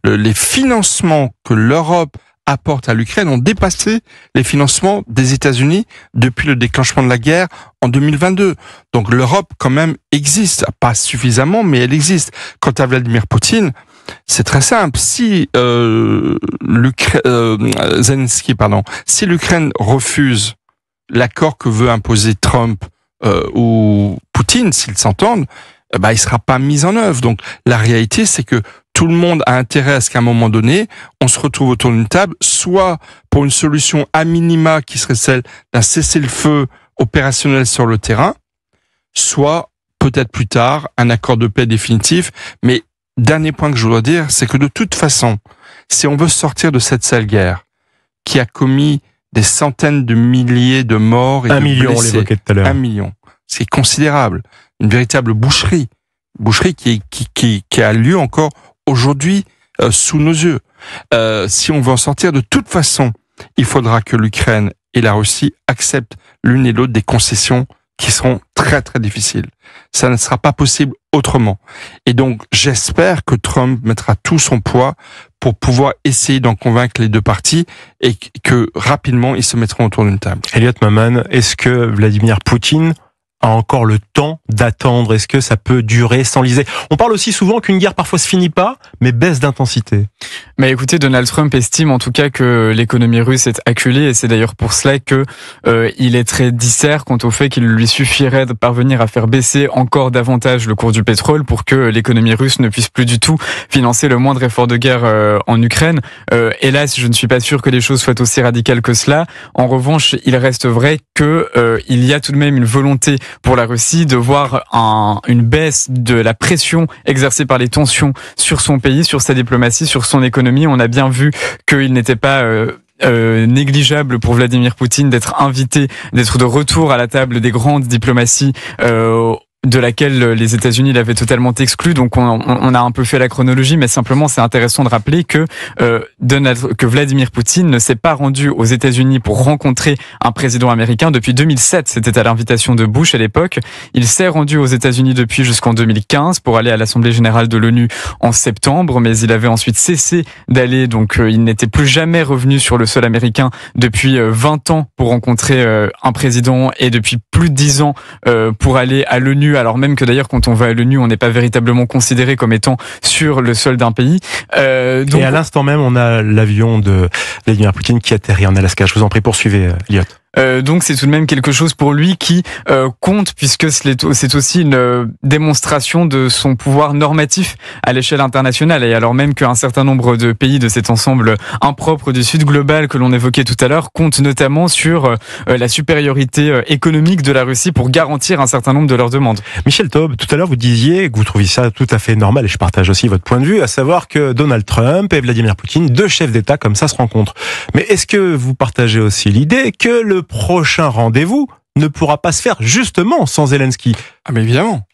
les financements que l'Europe apporte à l'Ukraine ont dépassé les financements des États-Unis depuis le déclenchement de la guerre en 2022. Donc l'Europe quand même existe, pas suffisamment, mais elle existe. Quant à Vladimir Poutine, c'est très simple. Si Zelensky, si l'Ukraine refuse l'accord que veut imposer Trump ou Poutine, s'ils s'entendent, il sera pas mis en œuvre. Donc la réalité, c'est que tout le monde a intérêt à ce qu'à un moment donné, on se retrouve autour d'une table, soit pour une solution à minima qui serait celle d'un cessez-le-feu opérationnel sur le terrain, soit peut-être plus tard un accord de paix définitif. Mais dernier point que je dois dire, c'est que de toute façon, si on veut sortir de cette sale guerre qui a commis des centaines de milliers de morts et de blessés, on l'évoquait tout à l'heure. 1 million, c'est considérable, une véritable boucherie qui a lieu encore aujourd'hui sous nos yeux. Si on veut en sortir, de toute façon, il faudra que l'Ukraine et la Russie acceptent l'une et l'autre des concessions qui seront très très difficiles. Ça ne sera pas possible autrement. Et donc j'espère que Trump mettra tout son poids pour pouvoir essayer d'en convaincre les deux parties et que rapidement ils se mettront autour d'une table. Elliot Maman, est-ce que Vladimir Poutine a encore le temps d'attendre? Est-ce que ça peut durer, s'enliser? On parle aussi souvent qu'une guerre parfois se finit pas, mais baisse d'intensité. Mais écoutez, Donald Trump estime en tout cas que l'économie russe est acculée, et c'est d'ailleurs pour cela que il est très disert quant au fait qu'il lui suffirait de parvenir à faire baisser encore davantage le cours du pétrole pour que l'économie russe ne puisse plus du tout financer le moindre effort de guerre en Ukraine. Hélas, je ne suis pas sûr que les choses soient aussi radicales que cela. En revanche, il reste vrai que il y a tout de même une volonté pour la Russie de voir une baisse de la pression exercée par les tensions sur son pays, sur sa diplomatie, sur son économie. On a bien vu qu'il n'était pas négligeable pour Vladimir Poutine d'être invité, d'être de retour à la table des grandes diplomaties de laquelle les États-Unis l'avaient totalement exclu. Donc on a un peu fait la chronologie, mais simplement c'est intéressant de rappeler que Vladimir Poutine ne s'est pas rendu aux États-Unis pour rencontrer un président américain depuis 2007. C'était à l'invitation de Bush à l'époque. Il s'est rendu aux États-Unis depuis jusqu'en 2015 pour aller à l'Assemblée générale de l'ONU en septembre, mais il avait ensuite cessé d'aller. Donc il n'était plus jamais revenu sur le sol américain depuis 20 ans pour rencontrer un président et depuis plus de 10 ans pour aller à l'ONU, alors même que d'ailleurs quand on va à l'ONU, on n'est pas véritablement considéré comme étant sur le sol d'un pays. Donc... Et à l'instant même, on a l'avion de Vladimir Poutine qui atterrit en Alaska. Je vous en prie, poursuivez, Elliot. Donc c'est tout de même quelque chose pour lui qui compte, puisque c'est aussi une démonstration de son pouvoir normatif à l'échelle internationale, et alors même qu'un certain nombre de pays de cet ensemble impropre du Sud global que l'on évoquait tout à l'heure comptent notamment sur la supériorité économique de la Russie pour garantir un certain nombre de leurs demandes. Michel Taube, tout à l'heure vous disiez que vous trouviez ça tout à fait normal, et je partage aussi votre point de vue, à savoir que Donald Trump et Vladimir Poutine, deux chefs d'État comme ça, se rencontrent. Mais est-ce que vous partagez aussi l'idée que le prochain rendez-vous ne pourra pas se faire justement sans Zelensky? Ah mais évidemment,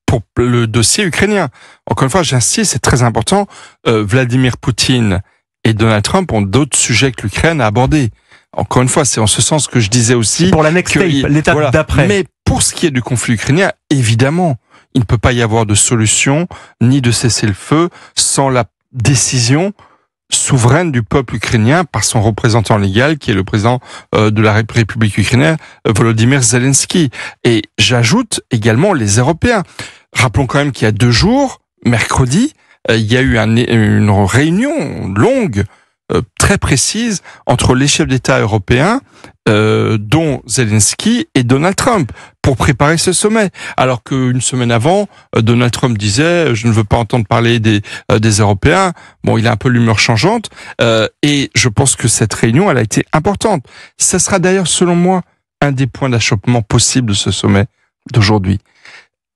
pour le dossier ukrainien. Encore une fois, j'insiste, c'est très important. Vladimir Poutine et Donald Trump ont d'autres sujets que l'Ukraine à aborder. Encore une fois, c'est en ce sens que je disais aussi... Pour la next tape, l'étape d'après. Mais pour ce qui est du conflit ukrainien, évidemment, il ne peut pas y avoir de solution, ni de cessez-le-feu, sans la décision souveraine du peuple ukrainien par son représentant légal, qui est le président de la République ukrainienne, Volodymyr Zelensky. Et j'ajoute également les Européens. Rappelons quand même qu'il y a 2 jours, mercredi, il y a eu une réunion longue, très précise, entre les chefs d'État européens, dont Zelensky et Donald Trump, pour préparer ce sommet. Alors qu'une semaine avant, Donald Trump disait « je ne veux pas entendre parler des Européens ». Bon, il a un peu l'humeur changeante, et je pense que cette réunion, elle a été importante. Ça sera d'ailleurs, selon moi, un des points d'achoppement possibles de ce sommet d'aujourd'hui.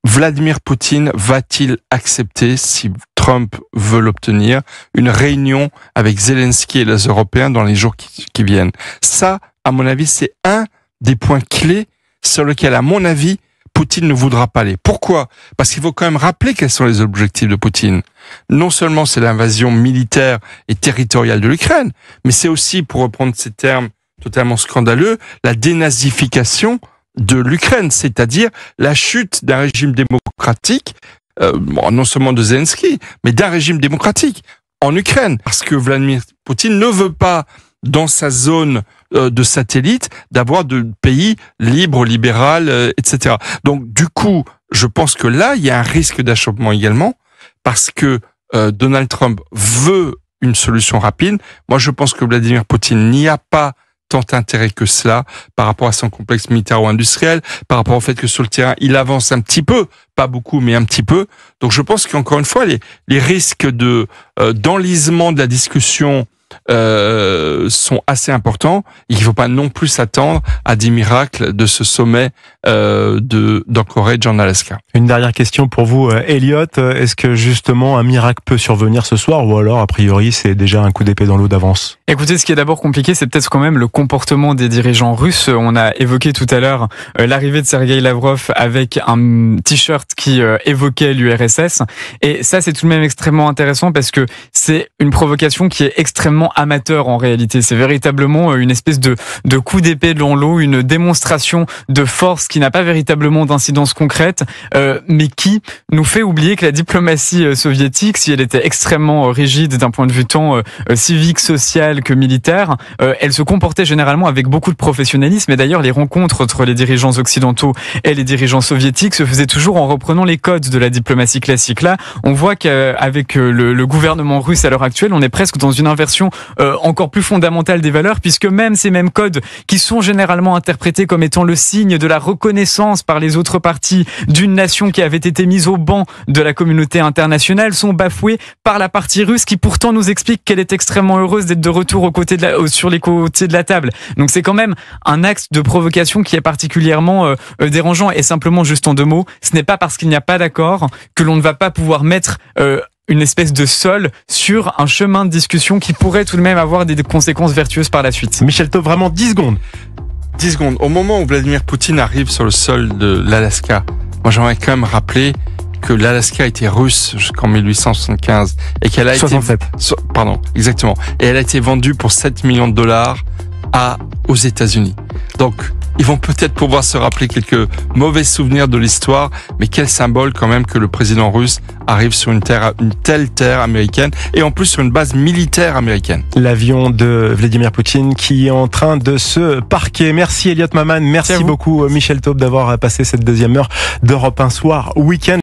Vladimir Poutine va-t-il accepter, si Trump veut l'obtenir, une réunion avec Zelensky et les Européens dans les jours qui viennent? Ça, à mon avis, c'est un des points clés sur lequel, à mon avis, Poutine ne voudra pas aller. Pourquoi? Parce qu'il faut quand même rappeler quels sont les objectifs de Poutine. Non seulement c'est l'invasion militaire et territoriale de l'Ukraine, mais c'est aussi, pour reprendre ces termes totalement scandaleux, la dénazification de l'Ukraine, c'est-à-dire la chute d'un régime démocratique, non seulement de Zelensky, mais d'un régime démocratique en Ukraine. Parce que Vladimir Poutine ne veut pas, dans sa zone de satellite, d'avoir de pays libres, libéral, etc. Donc, du coup, je pense que là, il y a un risque d'achoppement également, parce que Donald Trump veut une solution rapide. Moi, je pense que Vladimir Poutine n'y a pas tant intérêt que cela par rapport à son complexe militaro-industriel, par rapport au fait que sur le terrain, il avance un petit peu, pas beaucoup, mais un petit peu. Donc je pense qu'encore une fois, les risques d'enlisement de la discussion sont assez importants. Il ne faut pas non plus s'attendre à des miracles de ce sommet d'Anchorage en Alaska. Une dernière question pour vous, Elliot. Est-ce que justement un miracle peut survenir ce soir, ou alors a priori c'est déjà un coup d'épée dans l'eau d'avance? Écoutez, ce qui est d'abord compliqué, c'est peut-être quand même le comportement des dirigeants russes. On a évoqué tout à l'heure l'arrivée de Sergueï Lavrov avec un t-shirt qui évoquait l'URSS. Et ça, c'est tout de même extrêmement intéressant parce que c'est une provocation qui est extrêmement amateur en réalité. C'est véritablement une espèce de coup d'épée dans l'eau, une démonstration de force qui n'a pas véritablement d'incidence concrète, mais qui nous fait oublier que la diplomatie soviétique, si elle était extrêmement rigide d'un point de vue tant civique, social que militaire, elle se comportait généralement avec beaucoup de professionnalisme. Et d'ailleurs, les rencontres entre les dirigeants occidentaux et les dirigeants soviétiques se faisaient toujours en reprenant les codes de la diplomatie classique. Là, on voit qu'avec le gouvernement russe à l'heure actuelle, on est presque dans une inversion encore plus fondamentale des valeurs, puisque même ces mêmes codes qui sont généralement interprétés comme étant le signe de la reconnaissance par les autres parties d'une nation qui avait été mise au banc de la communauté internationale sont bafoués par la partie russe, qui pourtant nous explique qu'elle est extrêmement heureuse d'être de retour sur les côtés de la table. Donc c'est quand même un axe de provocation qui est particulièrement dérangeant. Et simplement, juste en 2 mots, ce n'est pas parce qu'il n'y a pas d'accord que l'on ne va pas pouvoir mettre une espèce de sol sur un chemin de discussion qui pourrait tout de même avoir des conséquences vertueuses par la suite. Michel Taube, vraiment 10 secondes. 10 secondes. Au moment où Vladimir Poutine arrive sur le sol de l'Alaska, moi j'aimerais quand même rappeler que l'Alaska était russe jusqu'en 1875 et qu'elle a 67. Pardon, exactement. Et elle a été vendue pour 7 millions de dollars aux États-Unis. Donc, ils vont peut-être pouvoir se rappeler quelques mauvais souvenirs de l'histoire, mais quel symbole quand même que le président russe arrive sur une telle terre américaine et en plus sur une base militaire américaine. L'avion de Vladimir Poutine qui est en train de se parquer. Merci Elliot Maman, merci beaucoup Michel Taube d'avoir passé cette deuxième heure d'Europe 1 Soir Week-end.